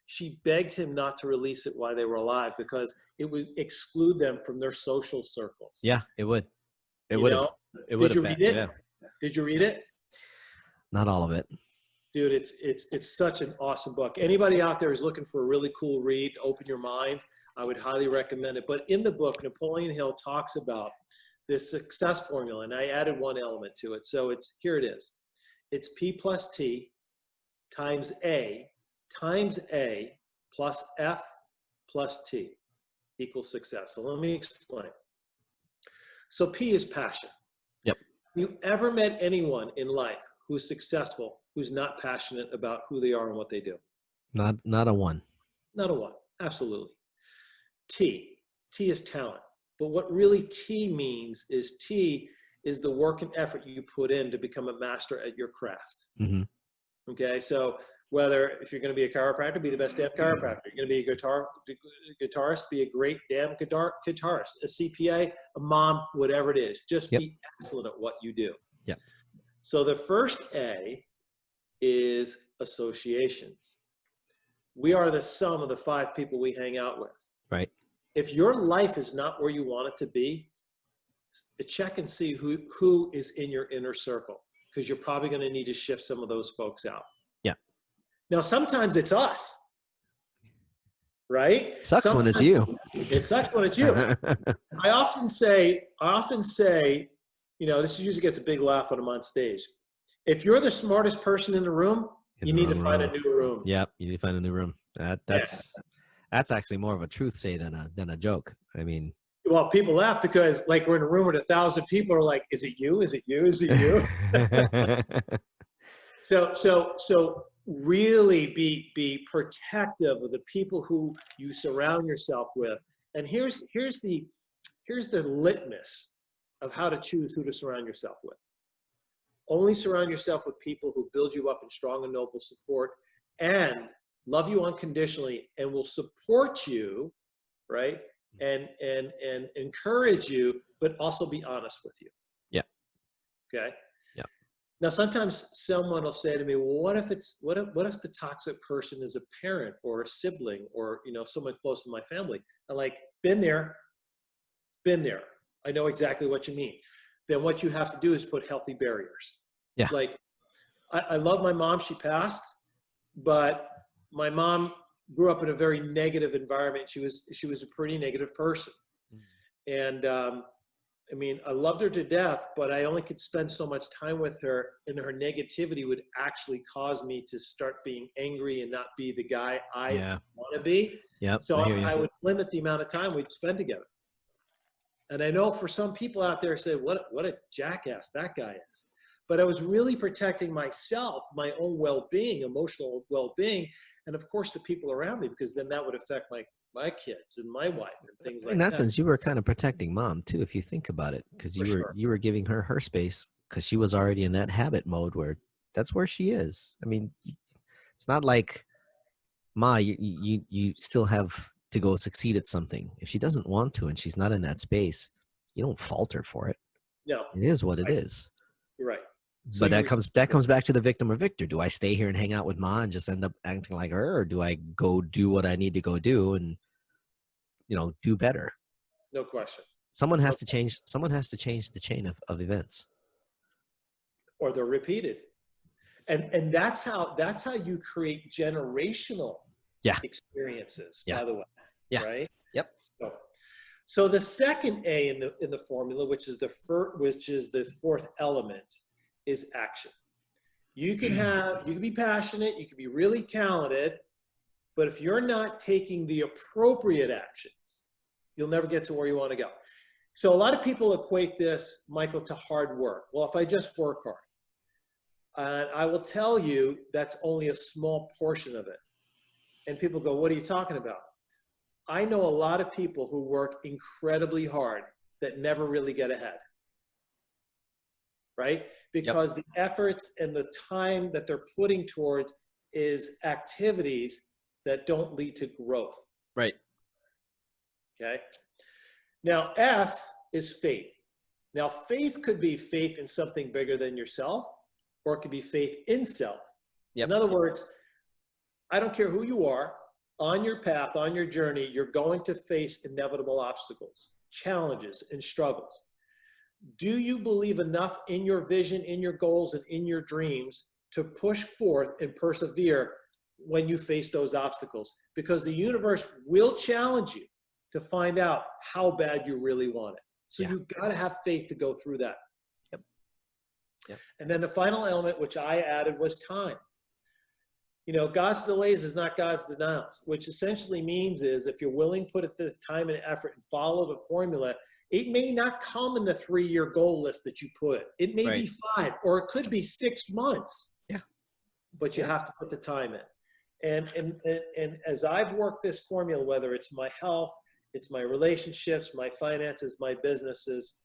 She begged him not to release it while they were alive because it would exclude them from their social circles. Yeah, it would. It would have. Did you read it? Yeah. Did you read it? Not all of it. Dude, it's such an awesome book. Anybody out there is looking for a really cool read, open your mind, I would highly recommend it. But in the book, Napoleon Hill talks about this success formula, and I added one element to it. So here it is. It's P plus T times A plus F plus T equals success. So let me explain. So P is passion. Yep. Have you ever met anyone in life who's successful, who's not passionate about who they are and what they do? Not a one. Not a one. Absolutely. T is talent. But what really T means is the work and effort you put in to become a master at your craft. Mm-hmm. Okay. So if you're going to be a chiropractor, be the best damn chiropractor. You're going to be a guitarist, be a great damn guitarist. A CPA, a mom, whatever it is. Just be excellent at what you do. Yeah. So the first A is associations. We are the sum of the 5 people we hang out with. Right. If your life is not where you want it to be, check and see who is in your inner circle, because you're probably going to need to shift some of those folks out. Yeah. Now, sometimes it's us, right? Sucks when it's you. It sucks when it's you. I often say, this usually gets a big laugh when I'm on stage. If you're the smartest person in the room, you need to find a new room. Yep, you need to find a new room. That's actually more of a truth say than a joke. I mean, well, people laugh because like we're in a room with 1,000 people are like, is it you? Is it you? Is it you? So really be protective of the people who you surround yourself with. And here's the litmus of how to choose who to surround yourself with. Only surround yourself with people who build you up in strong and noble support and love you unconditionally and will support you, right? And encourage you, but also be honest with you. Yeah. Okay. Yeah. Now, sometimes someone will say to me, well, what if the toxic person is a parent or a sibling or, someone close to my family? I'm like, been there. I know exactly what you mean. Then what you have to do is put healthy barriers. Yeah. Like, I love my mom. She passed, but my mom grew up in a very negative environment. She was a pretty negative person. And, I loved her to death, but I only could spend so much time with her, and her negativity would actually cause me to start being angry and not be the guy I want to be. Yep. So I would limit the amount of time we'd spend together. And I know for some people out there say, what a jackass that guy is. But I was really protecting myself, my own well-being, emotional well-being, and of course the people around me, because then that would affect my kids and my wife and things like that. In essence, you were kind of protecting mom too, if you think about it, because you were giving her space because she was already in that habit mode where that's where she is. I mean, it's not like Ma, you still have to go succeed at something. If she doesn't want to and she's not in that space, you don't fault her for it. No, it is what it is. You're right. So but that comes back to the victim or victor. Do I stay here and hang out with Ma and just end up acting like her, or do I go do what I need to go do and do better? No question. Someone has to change. Someone has to change the chain of events, or they're repeated. And that's how you create generational experiences. Yeah. By the way. Yeah. Right. Yep. So the second A in the formula, which is the fourth element, is action. You can be passionate, you can be really talented, but if you're not taking the appropriate actions, you'll never get to where you want to go. So a lot of people equate this, Michael, to hard work. Well, if I just work hard, I will tell you that's only a small portion of it. And people go, what are you talking about? I know a lot of people who work incredibly hard that never really get ahead. Right? Because the efforts and the time that they're putting towards is activities that don't lead to growth. Right. Okay. Now, F is faith. Now, faith could be faith in something bigger than yourself, or it could be faith in self. In other words, I don't care who you are, on your path, on your journey, you're going to face inevitable obstacles, challenges, and struggles. Do you believe enough in your vision, in your goals, and in your dreams to push forth and persevere when you face those obstacles? Because the universe will challenge you to find out how bad you really want it. So you've got to have faith to go through that. And then the final element, which I added, was time. You know, God's delays is not God's denials, which essentially means is if you're willing to put the time and effort and follow the formula, it may not come in the 3-year goal list that you put. It may be 5, or it could be 6 months. But you have to put the time in. And as I've worked this formula, whether it's my health, it's my relationships, my finances, my businesses,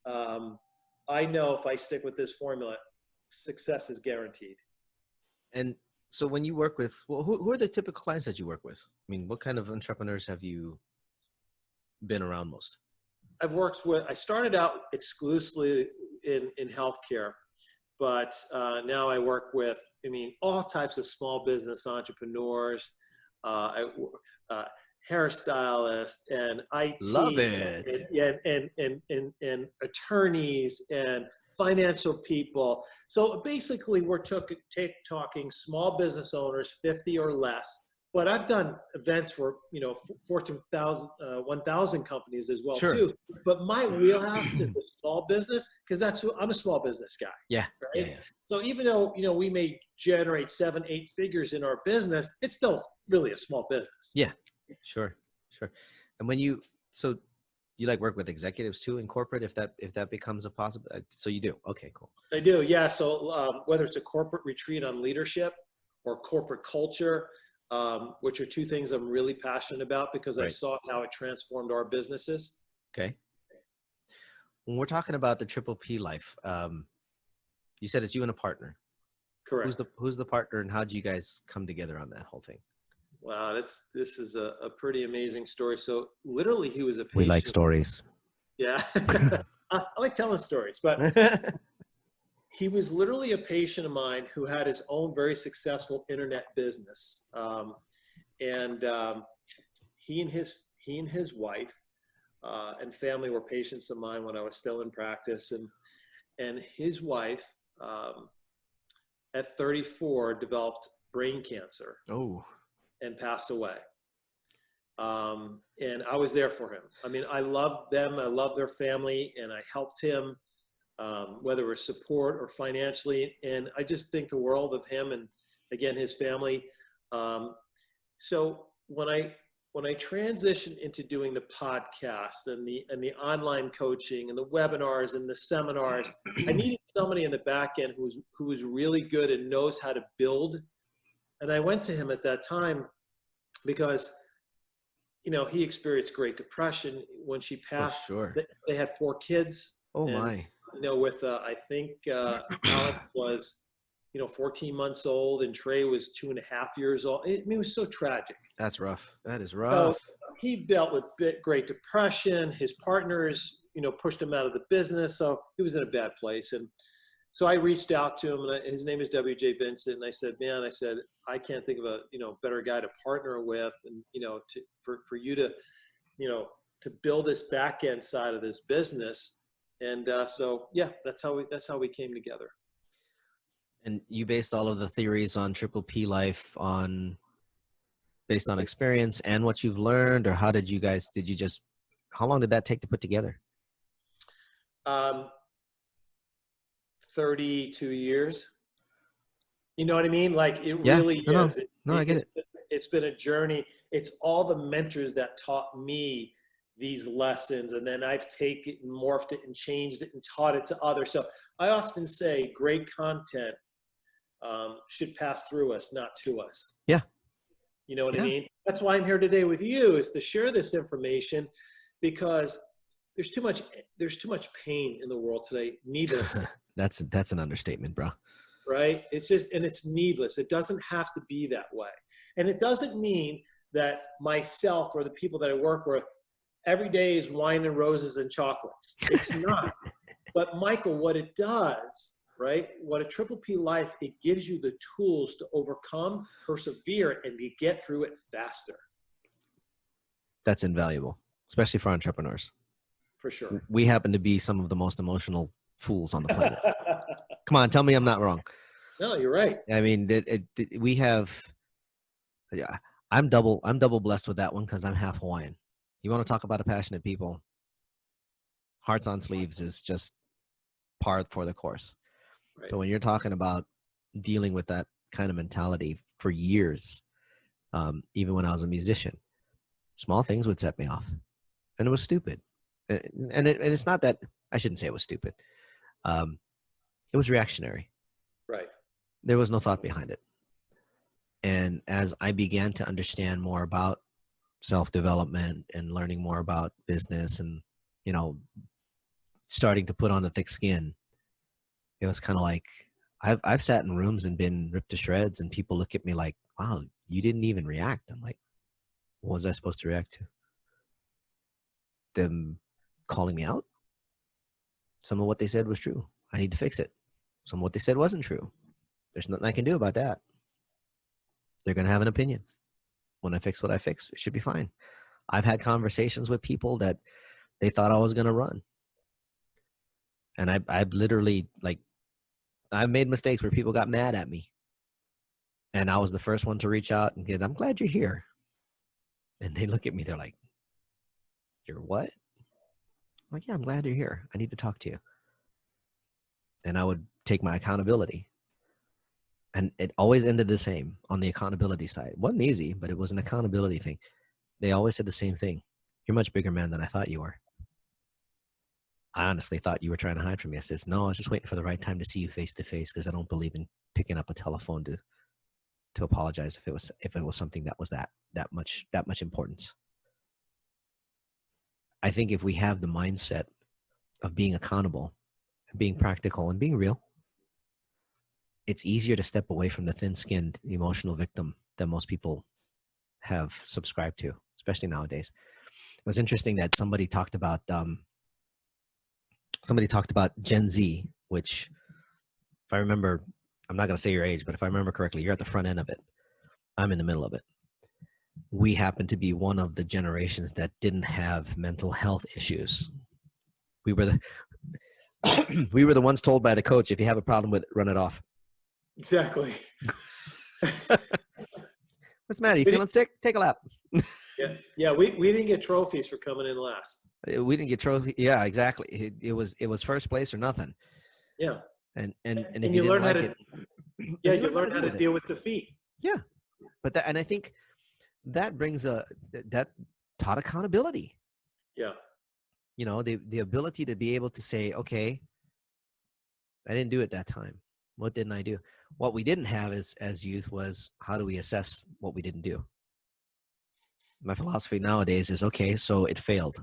I know if I stick with this formula, success is guaranteed. And so when you work with, well, who are the typical clients that you work with? I mean, what kind of entrepreneurs have you been around most? I started out exclusively in healthcare, but now I work with, all types of small business entrepreneurs, hairstylists and IT. Love it. And attorneys and financial people. So basically we're talking small business owners, 50 or less. But I've done events for, Fortune 1000 companies as well too. But my wheelhouse is the small business, because I'm a small business guy. Right? So even though, we may generate 7-8 figures in our business, it's still really a small business. Sure. And when you like work with executives too in corporate, if that becomes a possible, so you do. Okay, cool. I do. Yeah. So whether it's a corporate retreat on leadership or corporate culture, which are two things I'm really passionate about because I saw how it transformed our businesses. Okay. When we're talking about the Triple P life, you said it's you and a partner. Correct. Who's the partner, and how did you guys come together on that whole thing? Wow, this is a pretty amazing story. So literally, he was a patient. We like stories. Yeah, I like telling stories, but he was literally a patient of mine who had his own very successful internet business, and he and his wife and family were patients of mine when I was still in practice, and his wife at 34 developed brain cancer. Oh. And passed away. And I was there for him. I loved them. I loved their family, and I helped him, whether it was support or financially. And I just think the world of him and, again, his family. So when I transitioned into doing the podcast and the online coaching and the webinars and the seminars, I needed somebody in the back end who was really good and knows how to build. And I went to him at that time because, he experienced Great Depression when she passed. Oh, sure. They had 4 kids. Oh, my. With, I think Alex was, 14 months old, and Trey was 2.5 years old. It was so tragic. That's rough. That is rough. So he dealt with Great Depression. His partners, pushed him out of the business. So he was in a bad place. And so I reached out to him, and his name is W.J. Vincent. And I said, man, I can't think of a, better guy to partner with, and, for you to, to build this back end side of this business. And so, yeah, that's how we came together. And you based all of the theories on Triple P life based on experience and what you've learned, or how long did that take to put together? 32 years. You know what I mean? Like it Yeah. really No, is. no, I get it. It's been a journey. It's all the mentors that taught me these lessons, and then I've taken it and morphed it and changed it and taught it to others. So I often say great content should pass through us, not to us. Yeah. You know what I Yeah. mean? That's why I'm here today with you, is to share this information, because there's too much pain in the world today, needless. That's an understatement, bro. Right? It's just, and it's needless. It doesn't have to be that way. And it doesn't mean that myself or the people that I work with every day is wine and roses and chocolates. It's not. But Michael, what it does, right? What a Triple P life, it gives you the tools to overcome, persevere, and to get through it faster. That's invaluable, especially for entrepreneurs. For sure. We happen to be some of the most emotional fools on the planet. Come on, tell me I'm not wrong. No, you're right. I mean, we have, yeah, I'm double blessed with that one because I'm half Hawaiian. You want to talk about a passionate people? Hearts on sleeves is just par for the course. Right. So when you're talking about dealing with that kind of mentality for years, even when I was a musician, small things would set me off, and it was stupid. And it's not that, I shouldn't say it was stupid. It was reactionary. Right. There was no thought behind it. And as I began to understand more about self-development and learning more about business and, you know, starting to put on the thick skin, it was kind of like, I've sat in rooms and been ripped to shreds, and people look at me like, wow, you didn't even react. I'm like, what was I supposed to react to? Them calling me out? Some of what they said was true. I need to fix it. Some of what they said wasn't true. There's nothing I can do about that. They're going to have an opinion. When I fix what I fix, it should be fine. I've had conversations with people that they thought I was going to run. And I've literally, like, I've made mistakes where people got mad at me. And I was the first one to reach out and get, I'm glad you're here. And they look at me, they're like, you're what? I'm like, yeah, I'm glad you're here. I need to talk to you. And I would take my accountability. And it always ended the same on the accountability side. It wasn't easy, but it was an accountability thing. They always said the same thing. You're a much bigger man than I thought you were. I honestly thought you were trying to hide from me. I says, no, I was just waiting for the right time to see you face to face, because I don't believe in picking up a telephone to apologize if it was something that was that much importance. I think if we have the mindset of being accountable, being practical, and being real, it's easier to step away from the thin-skinned emotional victim that most people have subscribed to, especially nowadays. It was interesting that somebody talked about Gen Z, which, if I remember, I'm not going to say your age, but if I remember correctly, you're at the front end of it. I'm in the middle of it. We happen to be one of the generations that didn't have mental health issues. We were the ones told by the coach, if you have a problem with it, run it off. Exactly. What's the matter? You feeling sick? Take a lap. Yeah. We didn't get trophies for coming in last. We didn't get trophy. Yeah, exactly. It was first place or nothing. Yeah. And if you you learn didn't how like to. it, You learn how to deal with defeat. Yeah, but I think that brings that taught accountability. Yeah. You know, the ability to be able to say, okay, I didn't do it that time. What didn't I do? What we didn't have as youth was, how do we assess what we didn't do? My philosophy nowadays is, okay, so it failed.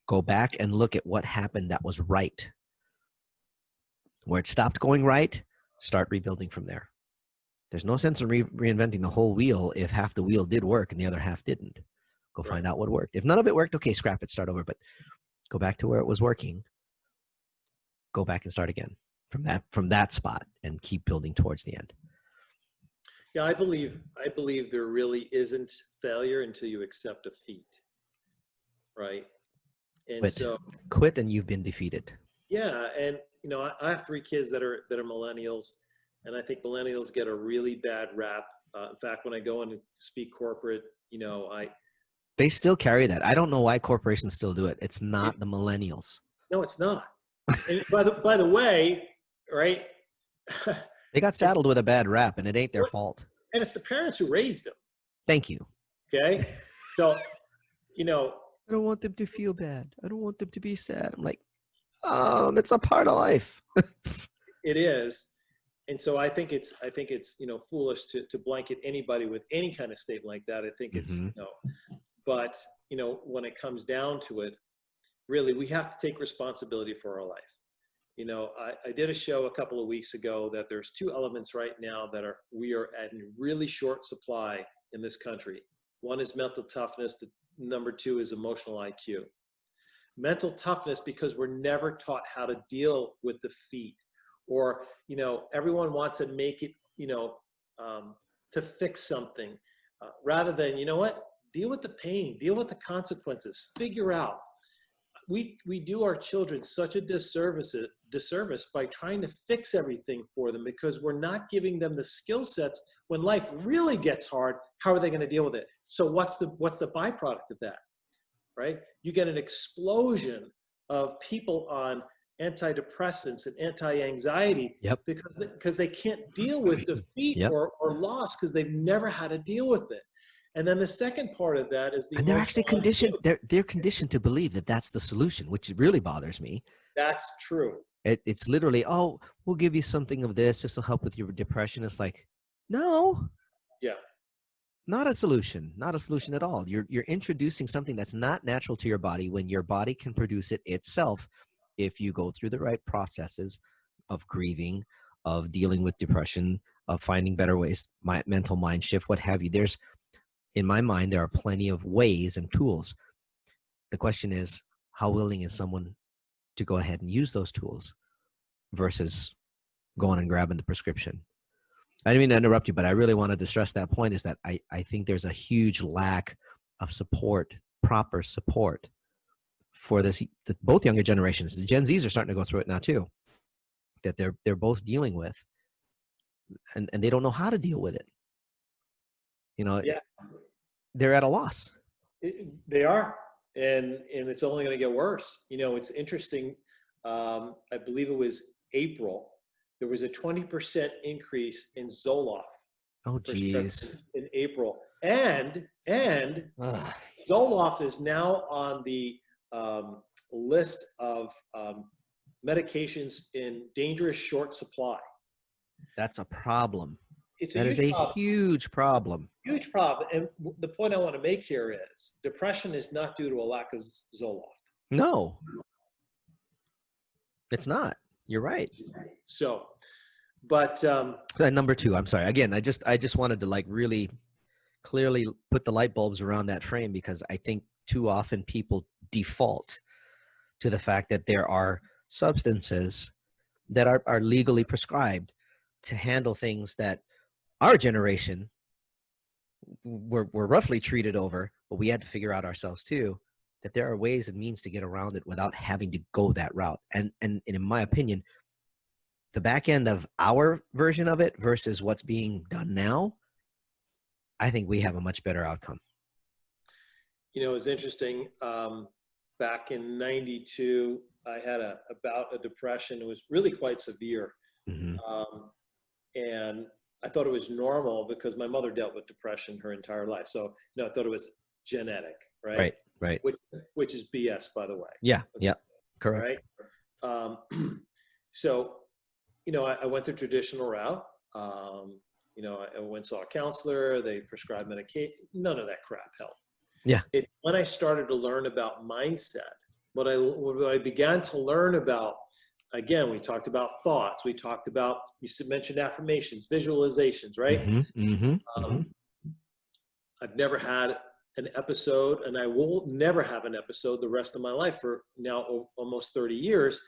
Go back and look at what happened that was right. Where it stopped going right, start rebuilding from there. There's no sense in reinventing the whole wheel if half the wheel did work and the other half didn't. Go find out what worked. If none of it worked, okay, scrap it, start over. But go back to where it was working. Go back and start again from that spot and keep building towards the end. Yeah, I believe there really isn't failure until you accept defeat. Right. And quit and you've been defeated. Yeah. And you know, I have 3 kids that are millennials, and I think millennials get a really bad rap. In fact, when I go in to speak corporate, you know, they still carry that. I don't know why corporations still do it. It's not the millennials. No, it's not. And by the way, right? They got saddled with a bad rap, and it ain't their fault. And it's the parents who raised them. Thank you. Okay. So, you know, I don't want them to feel bad. I don't want them to be sad. I'm like, it's a part of life. it is. And so I think it's, foolish to blanket anybody with any kind of statement like that. I think it's, but, when it comes down to it, really, we have to take responsibility for our life. I did a show a couple of weeks ago that there's two elements right now that we are at in really short supply in this country. One is mental toughness. Number two is emotional IQ. Mental toughness, because we're never taught how to deal with defeat, or, everyone wants to make it, to fix something, rather than, deal with the pain, deal with the consequences, figure out. We do our children such a disservice by trying to fix everything for them, because we're not giving them the skill sets. When life really gets hard, how are they going to deal with it? So what's the byproduct of that, right? You get an explosion of people on antidepressants and anti-anxiety because they can't deal with defeat or loss, because they've never had to deal with it. And then the second part of that is and they're actually conditioned. They're conditioned to believe that that's the solution, which really bothers me. That's true. It's literally, oh, we'll give you something of this. This will help with your depression. It's like, no. Yeah. Not a solution. Not a solution at all. You're introducing something that's not natural to your body when your body can produce it itself if you go through the right processes of grieving, of dealing with depression, of finding better ways, mental mind shift, what have you. In my mind, there are plenty of ways and tools. The question is, how willing is someone to go ahead and use those tools versus going and grabbing the prescription? I didn't mean to interrupt you, but I really wanted to stress that point, is that I think there's a huge lack of support, proper support for both younger generations. The Gen Zs are starting to go through it now too, that they're both dealing with, and they don't know how to deal with it. They're at a loss. They are, and it's only going to get worse. It's interesting. I believe it was April. There was a 20% increase in Zoloft. Oh, geez. In April, and Zoloft is now on the list of medications in dangerous short supply. That's a problem. That is a huge problem. Huge problem. And the point I want to make here is depression is not due to a lack of Zoloft. No, it's not. You're right. So, but number two, I'm sorry. Again, I just wanted to really clearly put the light bulbs around that frame, because I think too often people default to the fact that there are substances that are legally prescribed to handle things that our generation were roughly treated over, but we had to figure out ourselves too, that there are ways and means to get around it without having to go that route. And in my opinion, the back end of our version of it versus what's being done now, I think we have a much better outcome. It's interesting. Back in 92, I had a bout of depression. It was really quite severe. Mm-hmm. And I thought it was normal because my mother dealt with depression her entire life. So, I thought it was genetic, right? Right. Which is BS, by the way. Yeah. Correct. Right. So, I went the traditional route. I went and saw a counselor. They prescribed medication. None of that crap helped. Yeah. When I started to learn about mindset, what I began to learn about, again, we talked about thoughts. We talked about, you mentioned affirmations, visualizations, right? Mm-hmm. I've never had an episode, and I will never have an episode the rest of my life for now almost 30 years.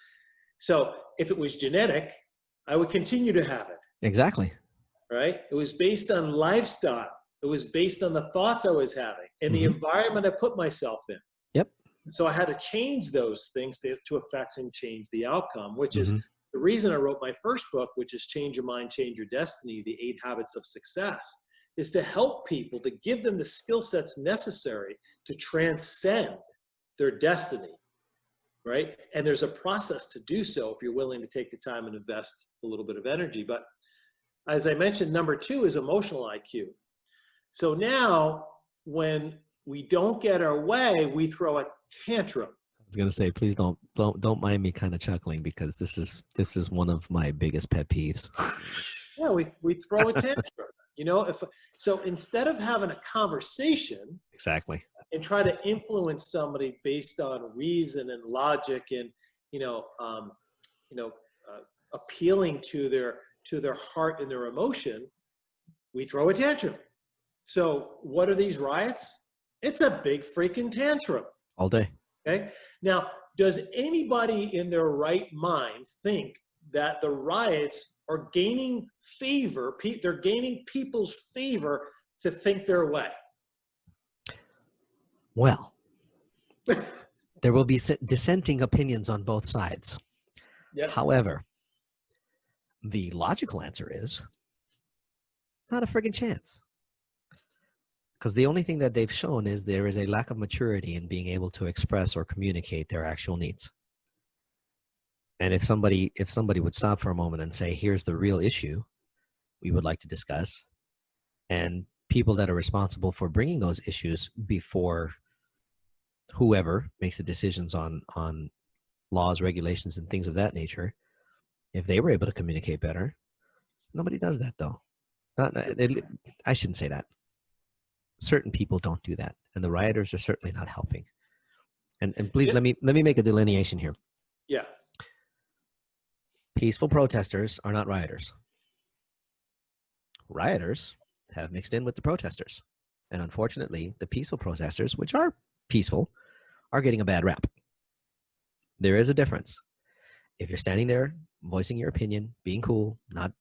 So if it was genetic, I would continue to have it. Exactly. Right? It was based on lifestyle. It was based on the thoughts I was having and the environment I put myself in. Yep. So I had to change those things to affect and change the outcome, which is the reason I wrote my first book, which is Change Your Mind, Change Your Destiny, The 8 Habits of Success, is to help people, to give them the skill sets necessary to transcend their destiny, right? And there's a process to do so if you're willing to take the time and invest a little bit of energy. But as I mentioned, number 2 is emotional IQ. So now when we don't get our way, we throw a tantrum. I was gonna say, please don't mind me kind of chuckling, because this is one of my biggest pet peeves. Yeah, we throw a tantrum. So instead of having a conversation Exactly. and try to influence somebody based on reason and logic and you know um, appealing to their heart and their emotion, we throw a tantrum. So what are these riots? It's a big freaking tantrum. All day. Okay. Now, does anybody in their right mind think that the riots are gaining favor? They're gaining people's favor to think their way. Well, there will be dissenting opinions on both sides. Yep. However, the logical answer is not a friggin' chance. Because the only thing that they've shown is there is a lack of maturity in being able to express or communicate their actual needs. And if somebody would stop for a moment and say, here's the real issue we would like to discuss, and people that are responsible for bringing those issues before whoever makes the decisions on laws, regulations, and things of that nature, if they were able to communicate better. Nobody does that, though. I shouldn't say that. Certain people don't do that, and the rioters are certainly not helping. And please, let me make a delineation here. Yeah. Peaceful protesters are not rioters. Rioters have mixed in with the protesters, and unfortunately, the peaceful protesters, which are peaceful, are getting a bad rap. There is a difference. If you're standing there voicing your opinion, being cool, not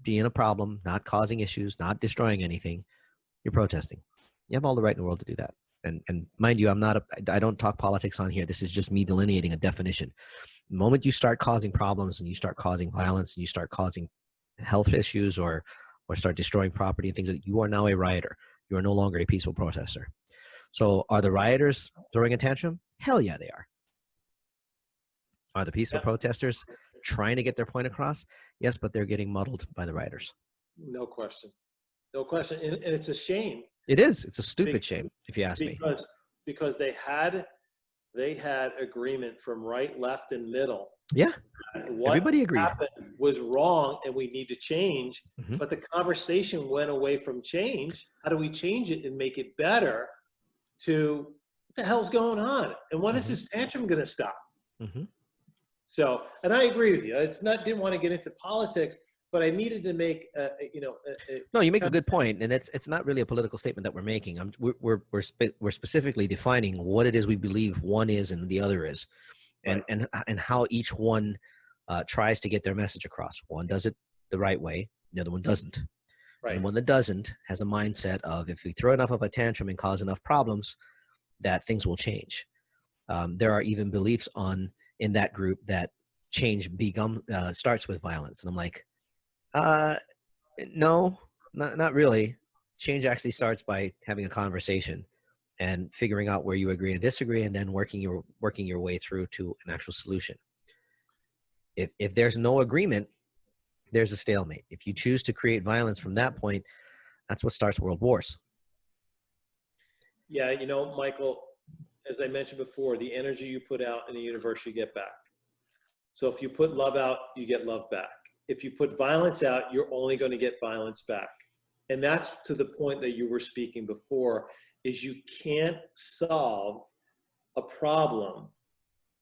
being a problem, not causing issues, not destroying anything, you're protesting. You have all the right in the world to do that. And mind you, I don't talk politics on here. This is just me delineating a definition. The moment you start causing problems and you start causing violence and you start causing health issues or start destroying property and things, you are now a rioter. You are no longer a peaceful protester. So are the rioters throwing a tantrum? Hell yeah, they are. Are the peaceful protesters trying to get their point across? Yes, but they're getting muddled by the rioters. No question. No question. And it's a shame. It is. It's a stupid shame, if you ask me. Because they had agreement from right, left, and middle. Yeah. Everybody agreed. What happened was wrong, and we need to change. Mm-hmm. But the conversation went away from change. How do we change it and make it better? To what the hell's going on? And when is this tantrum going to stop? Mm-hmm. So, and I agree with you. Didn't want to get into politics, but I needed to make, No, you make a good point, and it's not really a political statement that we're making. We're specifically defining what it is we believe one is and the other is, and Right. and how each one tries to get their message across. One does it the right way, the other one doesn't. Right. And the one that doesn't has a mindset of, if we throw enough of a tantrum and cause enough problems, that things will change. There are even beliefs in that group that change starts with violence, and I'm like, no, not really. Change actually starts by having a conversation and figuring out where you agree and disagree, and then working your way through to an actual solution. If there's no agreement, there's a stalemate. If you choose to create violence from that point, that's what starts world wars. Yeah, Michael, as I mentioned before, the energy you put out in the universe, you get back. So if you put love out, you get love back. If you put violence out, you're only going to get violence back. And that's to the point that you were speaking before, is you can't solve a problem,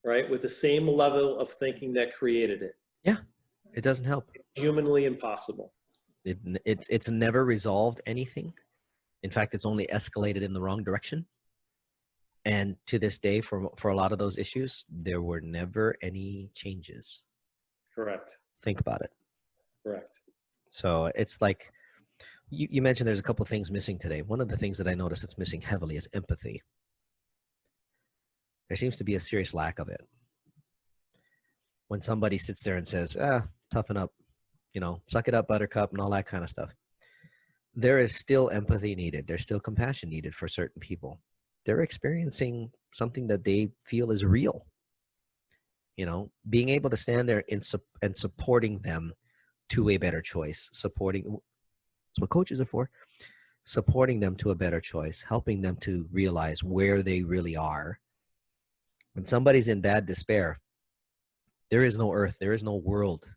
right, with the same level of thinking that created it. Yeah, it doesn't help. Humanly impossible. It's never resolved anything. In fact, it's only escalated in the wrong direction. And to this day, for a lot of those issues, there were never any changes. Correct. Think about it. Correct. So it's like, you mentioned there's a couple of things missing today. One of the things that I noticed that's missing heavily is empathy. There seems to be a serious lack of it. When somebody sits there and says, toughen up, suck it up, buttercup, and all that kind of stuff. There is still empathy needed. There's still compassion needed for certain people. They're experiencing something that they feel is real. Being able to stand there and supporting them to a better choice, supporting, that's what coaches are for, supporting them to a better choice, helping them to realize where they really are. When somebody's in bad despair, there is no earth, there is no world.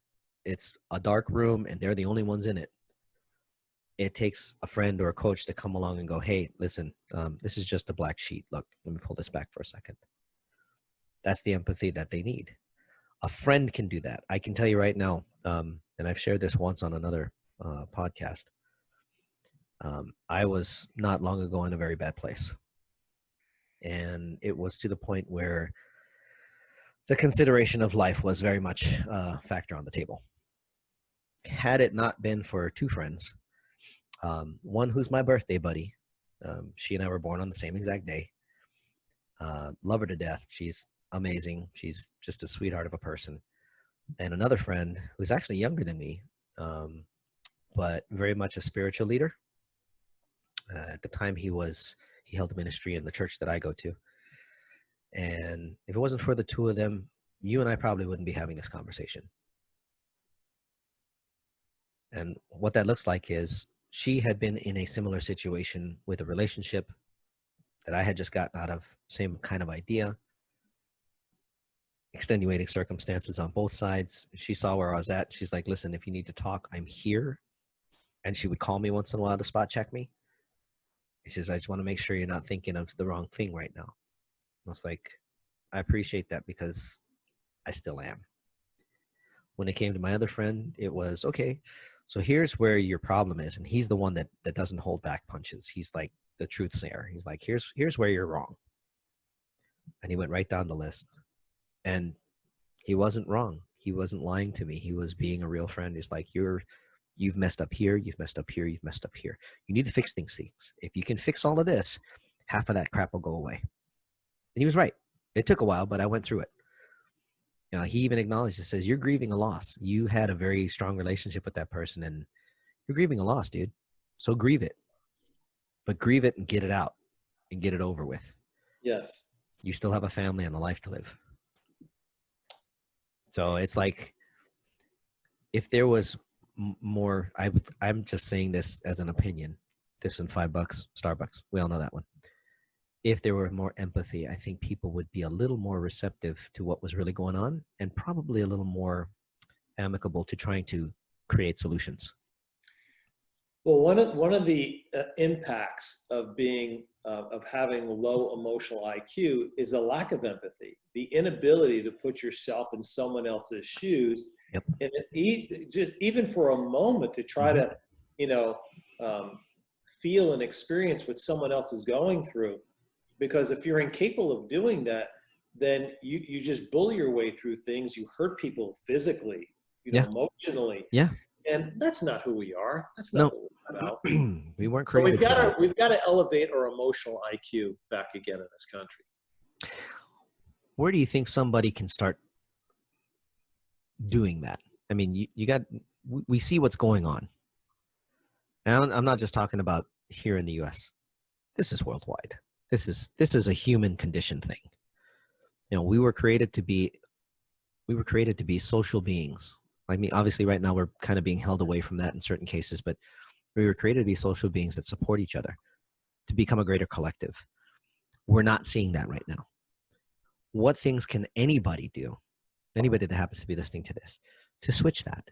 It's a dark room and they're the only ones in it. It takes a friend or a coach to come along and go, hey, listen, this is just a black sheet. Look, let me pull this back for a second. That's the empathy that they need. A friend can do that. I can tell you right now, and I've shared this once on another podcast. I was not long ago in a very bad place. And it was to the point where the consideration of life was very much a factor on the table. Had it not been for two friends, one who's my birthday buddy, she and I were born on the same exact day. Love her to death. She's amazing. She's just a sweetheart of a person. And another friend who's actually younger than me, but very much a spiritual leader. At the time, he held a ministry in the church that I go to. And if it wasn't for the two of them, you and I probably wouldn't be having this conversation. And what that looks like is she had been in a similar situation with a relationship that I had just gotten out of, same kind of idea, extenuating circumstances on both sides. She saw where I was at. She's like, listen, if you need to talk, I'm here. And she would call me once in a while to spot check me. He says, I just want to make sure you're not thinking of the wrong thing right now. I was like, I appreciate that because I still am. When it came to my other friend, it was, okay, so here's where your problem is. And he's the one that doesn't hold back punches. He's like the truth sayer. He's like, here's where you're wrong. And he went right down the list. And he wasn't wrong. He wasn't lying to me. He was being a real friend. He's like, you've messed up here, you've messed up here, you've messed up here. You need to fix things. If you can fix all of this, half of that crap will go away. And he was right. It took a while, but I went through it. He even acknowledged it, says, you're grieving a loss. You had a very strong relationship with that person and you're grieving a loss, dude. So grieve it. But grieve it and get it out and get it over with. Yes. You still have a family and a life to live. So it's like, if there was more, I'm just saying this as an opinion. This and $5, Starbucks. We all know that one. If there were more empathy, I think people would be a little more receptive to what was really going on and probably a little more amicable to trying to create solutions. Well, one of the impacts of having low emotional IQ is a lack of empathy, the inability to put yourself in someone else's shoes, Yep. and just even for a moment to try to, feel and experience what someone else is going through. Because if you're incapable of doing that, then you just bully your way through things. You hurt people physically, emotionally. Yeah. And that's not who we are. That's not who we're about. We weren't So created. we've got to elevate our emotional IQ back again in this country. Where do you think somebody can start doing that? I mean, we see what's going on. And I'm not just talking about here in the US. This is worldwide. This is a human condition thing. We were created to be social beings. I mean, obviously right now we're kind of being held away from that in certain cases, but we were created to be social beings that support each other, to become a greater collective. We're not seeing that right now. What things can anybody do, anybody that happens to be listening to this, to switch that?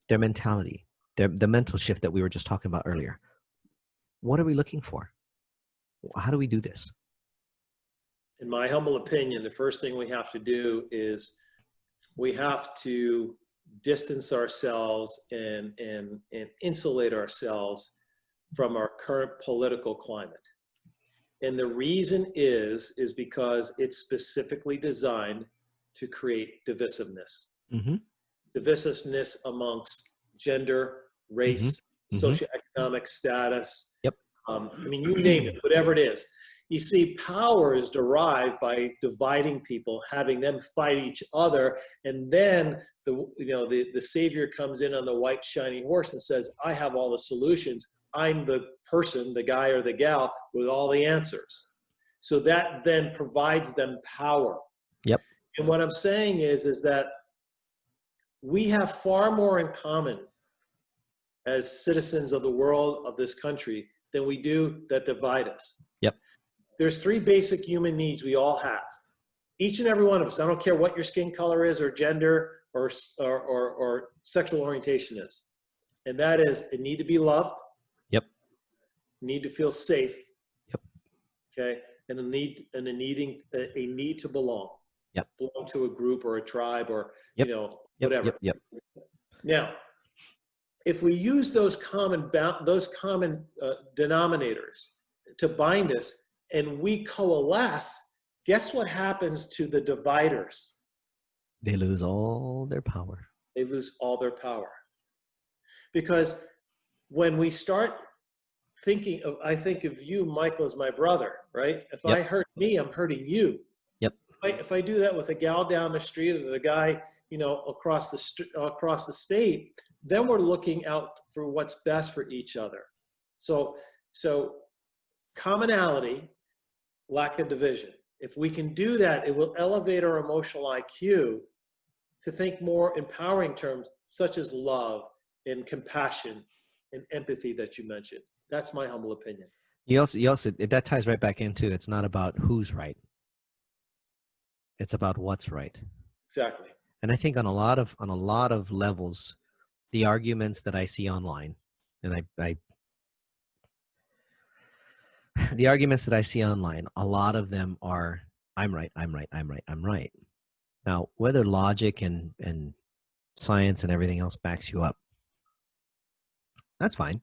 Their mentality, the mental shift that we were just talking about earlier. What are we looking for? How do we do this? In my humble opinion, the first thing we have to do is we have to distance ourselves and insulate ourselves from our current political climate. And the reason is because it's specifically designed to create divisiveness. Mm-hmm. Divisiveness amongst gender, race, mm-hmm. socioeconomic status. Yep. You name it, whatever it is. You see, power is derived by dividing people, having them fight each other, and then the savior comes in on the white shiny horse and says, "I have all the solutions. I'm the person, the guy or the gal with all the answers." So that then provides them power. Yep. And what I'm saying is that we have far more in common as citizens of the world, of this country, than we do that divide us. Yep. There's 3 basic human needs we all have. Each and every one of us, I don't care what your skin color is or gender or sexual orientation is. And that is a need to be loved. Yep. Need to feel safe. Yep. Okay. And a need to belong. Yep. Belong to a group or a tribe or, yep. Whatever. Yep. Now, if we use those common denominators to bind us and we coalesce, guess what happens to the dividers? They lose all their power. They lose all their power. Because when we start thinking of, I think of you, Michael, as my brother, right? If Yep. I hurt me, I'm hurting you. Yep. If I do that with a gal down the street or the guy, across the state, then we're looking out for what's best for each other. So commonality, lack of division. If we can do that, it will elevate our emotional IQ to think more empowering terms such as love and compassion and empathy that you mentioned. That's my humble opinion. You also that ties right back into, it's not about who's right. It's about what's right. Exactly. And I think on a lot of levels, the arguments that I see online, and the arguments that I see online, a lot of them are, I'm right. Now, whether logic and science and everything else backs you up, that's fine.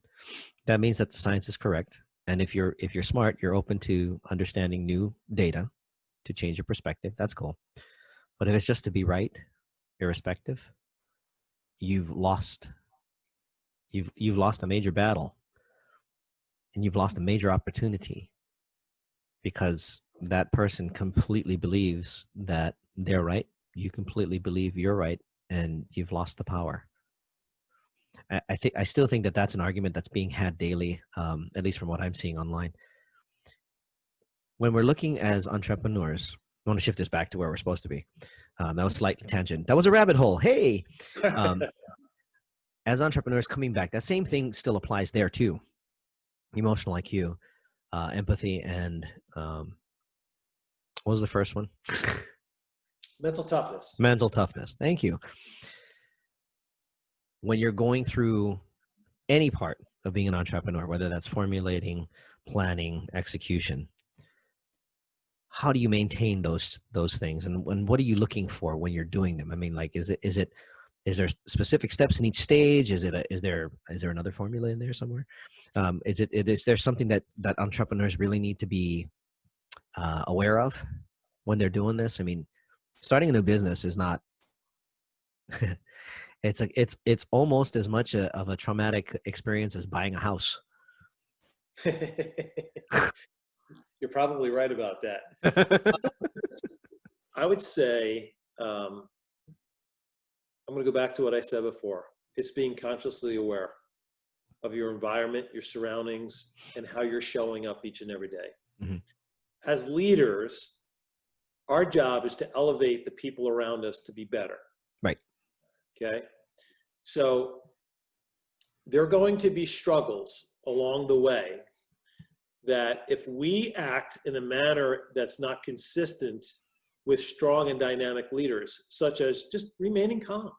That means that the science is correct. And if you're smart, you're open to understanding new data to change your perspective. That's cool. But if it's just to be right, irrespective, you've lost a major battle, and you've lost a major opportunity, because that person completely believes that they're right. You completely believe you're right, and you've lost the power. I still think that that's an argument that's being had daily, at least from what I'm seeing online. When we're looking as entrepreneurs, I want to shift this back to where we're supposed to be. That was slightly tangent. That was a rabbit hole. Hey, as entrepreneurs coming back, that same thing still applies there too. Emotional IQ, empathy, and what was the first one? Mental toughness. Mental toughness. Thank you. When you're going through any part of being an entrepreneur, whether that's formulating, planning, execution, how do you maintain those things, and what are you looking for when you're doing them? I mean, like, is there specific steps in each stage? Is there another formula in there somewhere? Is there something that entrepreneurs really need to be aware of when they're doing this? I mean, starting a new business is not. It's almost as much of a traumatic experience as buying a house. You're probably right about that. I would say, I'm going to go back to what I said before. It's being consciously aware of your environment, your surroundings, and how you're showing up each and every day. Mm-hmm. As leaders, our job is to elevate the people around us to be better. Right. Okay. So there are going to be struggles along the way that if we act in a manner that's not consistent with strong and dynamic leaders, such as just remaining calm.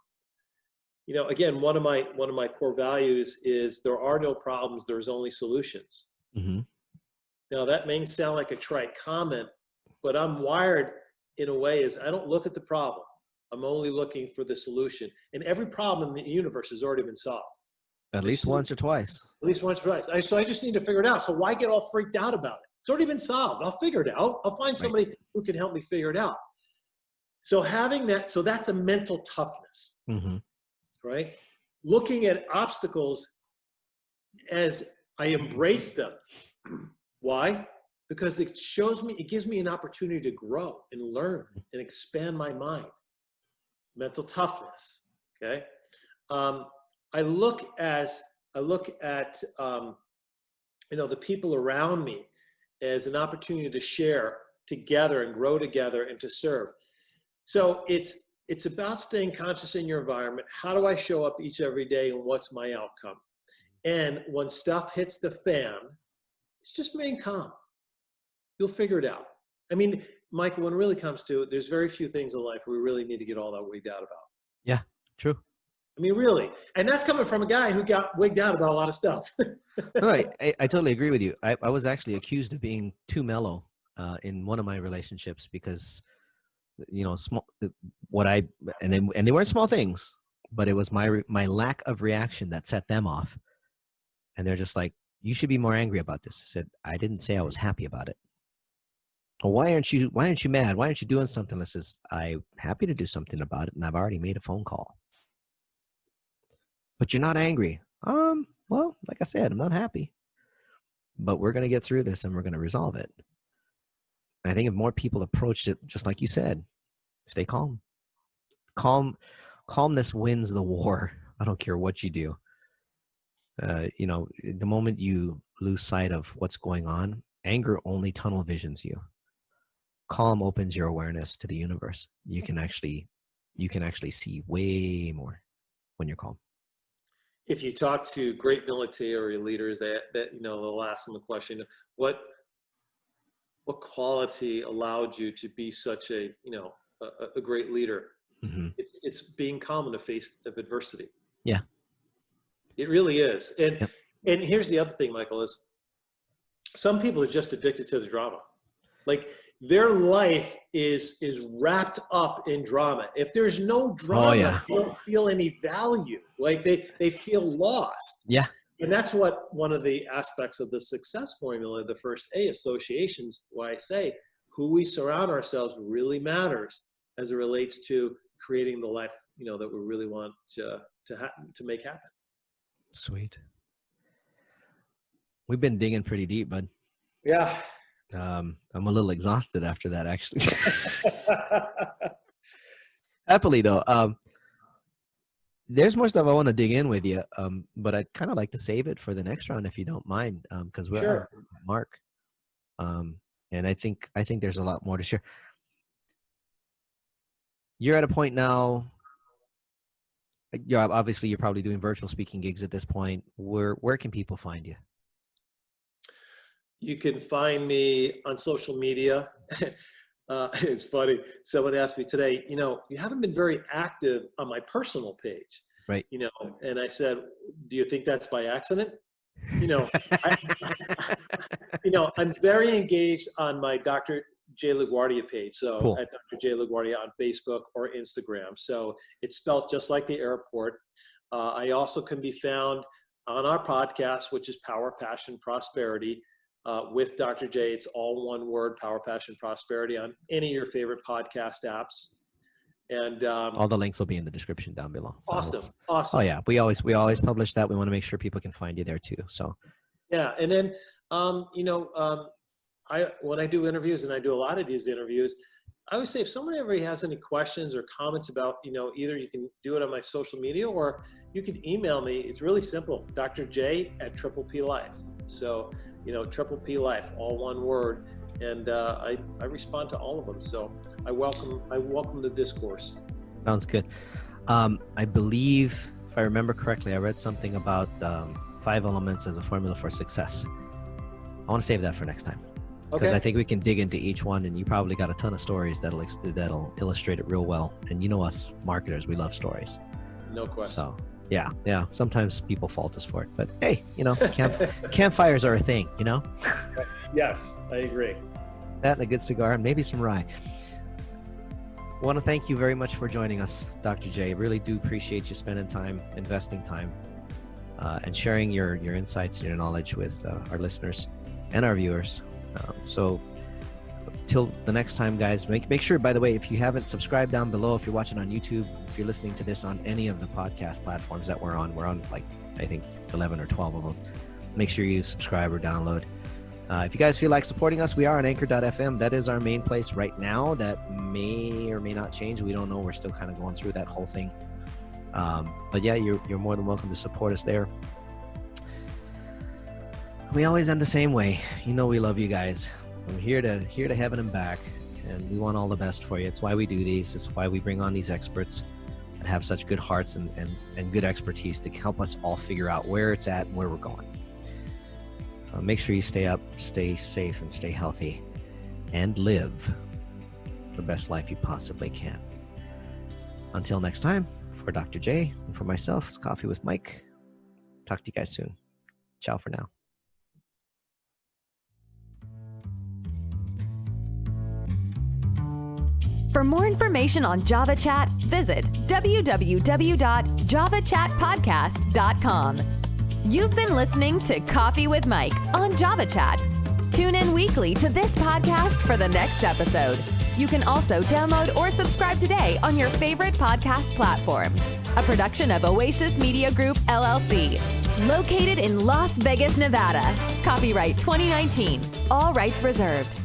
Again, one of my core values is there are no problems, there's only solutions. Mm-hmm. Now that may sound like a trite comment, but I'm wired in a way as I don't look at the problem. I'm only looking for the solution. And every problem in the universe has already been solved. At least once or twice. At least once or twice. So I just need to figure it out. So why get all freaked out about it? It's already been solved. I'll figure it out. I'll find somebody who can help me figure it out. So having that, so that's a mental toughness, mm-hmm. right? Looking at obstacles as I embrace them. Why? Because it gives me an opportunity to grow and learn and expand my mind. Mental toughness. Okay. I look at the people around me as an opportunity to share together and grow together and to serve. So it's about staying conscious in your environment. How do I show up each every day, and what's my outcome? And when stuff hits the fan, it's just remain calm. You'll figure it out. I mean, Michael, when it really comes to it, there's very few things in life we really need to get all that wigged out about. Yeah, true. I mean, really. And that's coming from a guy who got wigged out about a lot of stuff. No, I totally agree with you. I was actually accused of being too mellow in one of my relationships because, you know, and they weren't small things, but it was my lack of reaction that set them off. And they're just like, you should be more angry about this. I said, I didn't say I was happy about it. Well, why aren't you mad? Why aren't you doing something? I says, I'm happy to do something about it, and I've already made a phone call. But you're not angry. Well, like I said, I'm not happy. But we're going to get through this, and we're going to resolve it. And I think if more people approached it, just like you said, stay calm. Calmness wins the war. I don't care what you do. You know, the moment you lose sight of what's going on, anger only tunnel visions you. Calm opens your awareness to the universe. You can actually see way more when you're calm. If you talk to great military leaders, that you know, they'll ask them a question: what quality allowed you to be such a great leader? Mm-hmm. It's being calm in the face of adversity. Yeah. It really is. And Yep. And here's the other thing, Michael, is some people are just addicted to the drama. Like their life is wrapped up in drama. If there's no drama, they don't feel any value. Like they feel lost. Yeah. And that's what one of the aspects of the success formula, the first A, associations, why I say who we surround ourselves really matters as it relates to creating the life, you know, that we really want to make happen. Sweet. We've been digging pretty deep, bud. Yeah. I'm a little exhausted after that, actually. Happily, though. There's more stuff I want to dig in with you, but I'd kind of like to save it for the next round, if you don't mind, because we're Sure. at Mark. And I think there's a lot more to share. You're at a point now. You're probably doing virtual speaking gigs at this point. Where can people find you? You can find me on social media. It's funny. Someone asked me today, you know, you haven't been very active on my personal page. Right. You know, and I said, do you think that's by accident? You know, I'm very engaged on my Dr. Jay Laguardia page. So cool. At Dr. Jay Laguardia on Facebook or Instagram. So it's spelled just like the airport. I also can be found on our podcast, which is Power, Passion, Prosperity. With Dr. J, it's all one word, Power, Passion, Prosperity, on any of your favorite podcast apps. And all the links will be in the description down below. So awesome. Oh yeah, we always publish that. We want to make sure people can find you there too. So yeah, and then when I do interviews, and I do a lot of these interviews, I always say if someone ever has any questions or comments about, you know, either you can do it on my social media or you can email me. It's really simple, drj@PPP Life. So, you know, PPP Life, all one word. And I respond to all of them. So I welcome the discourse. Sounds good. I believe, if I remember correctly, I read something about 5 elements as a formula for success. I want to save that for next time. Because I think we can dig into each one, and you probably got a ton of stories that'll illustrate it real well. And you know us marketers, we love stories. No question. So yeah. Sometimes people fault us for it, but hey, you know, campfires are a thing, you know. Yes, I agree. That and a good cigar, and maybe some rye. I want to thank you very much for joining us, Dr. J. I really do appreciate you spending time, investing time, and sharing your insights and your knowledge with our listeners and our viewers. So till the next time, guys, make sure, by the way, if you haven't subscribed down below, if you're watching on YouTube, if you're listening to this on any of the podcast platforms that we're on like, I think 11 or 12 of them, make sure you subscribe or download. If you guys feel like supporting us, we are on anchor.fm. That is our main place right now. That may or may not change. We don't know. We're still kind of going through that whole thing. But yeah, you're more than welcome to support us there. We always end the same way. You know we love you guys. From here to heaven and back, and we want all the best for you. It's why we do these. It's why we bring on these experts. and have such good hearts and good expertise to help us all figure out where it's at and where we're going. Make sure you stay up, stay safe, and stay healthy, and live the best life you possibly can. Until next time, for Dr. J and for myself, it's Coffee with Mike. Talk to you guys soon. Ciao for now. For more information on Java Chat, visit www.javachatpodcast.com. You've been listening to Coffee with Mike on Java Chat. Tune in weekly to this podcast for the next episode. You can also download or subscribe today on your favorite podcast platform. A production of Oasis Media Group, LLC. Located in Las Vegas, Nevada. Copyright 2019. All rights reserved.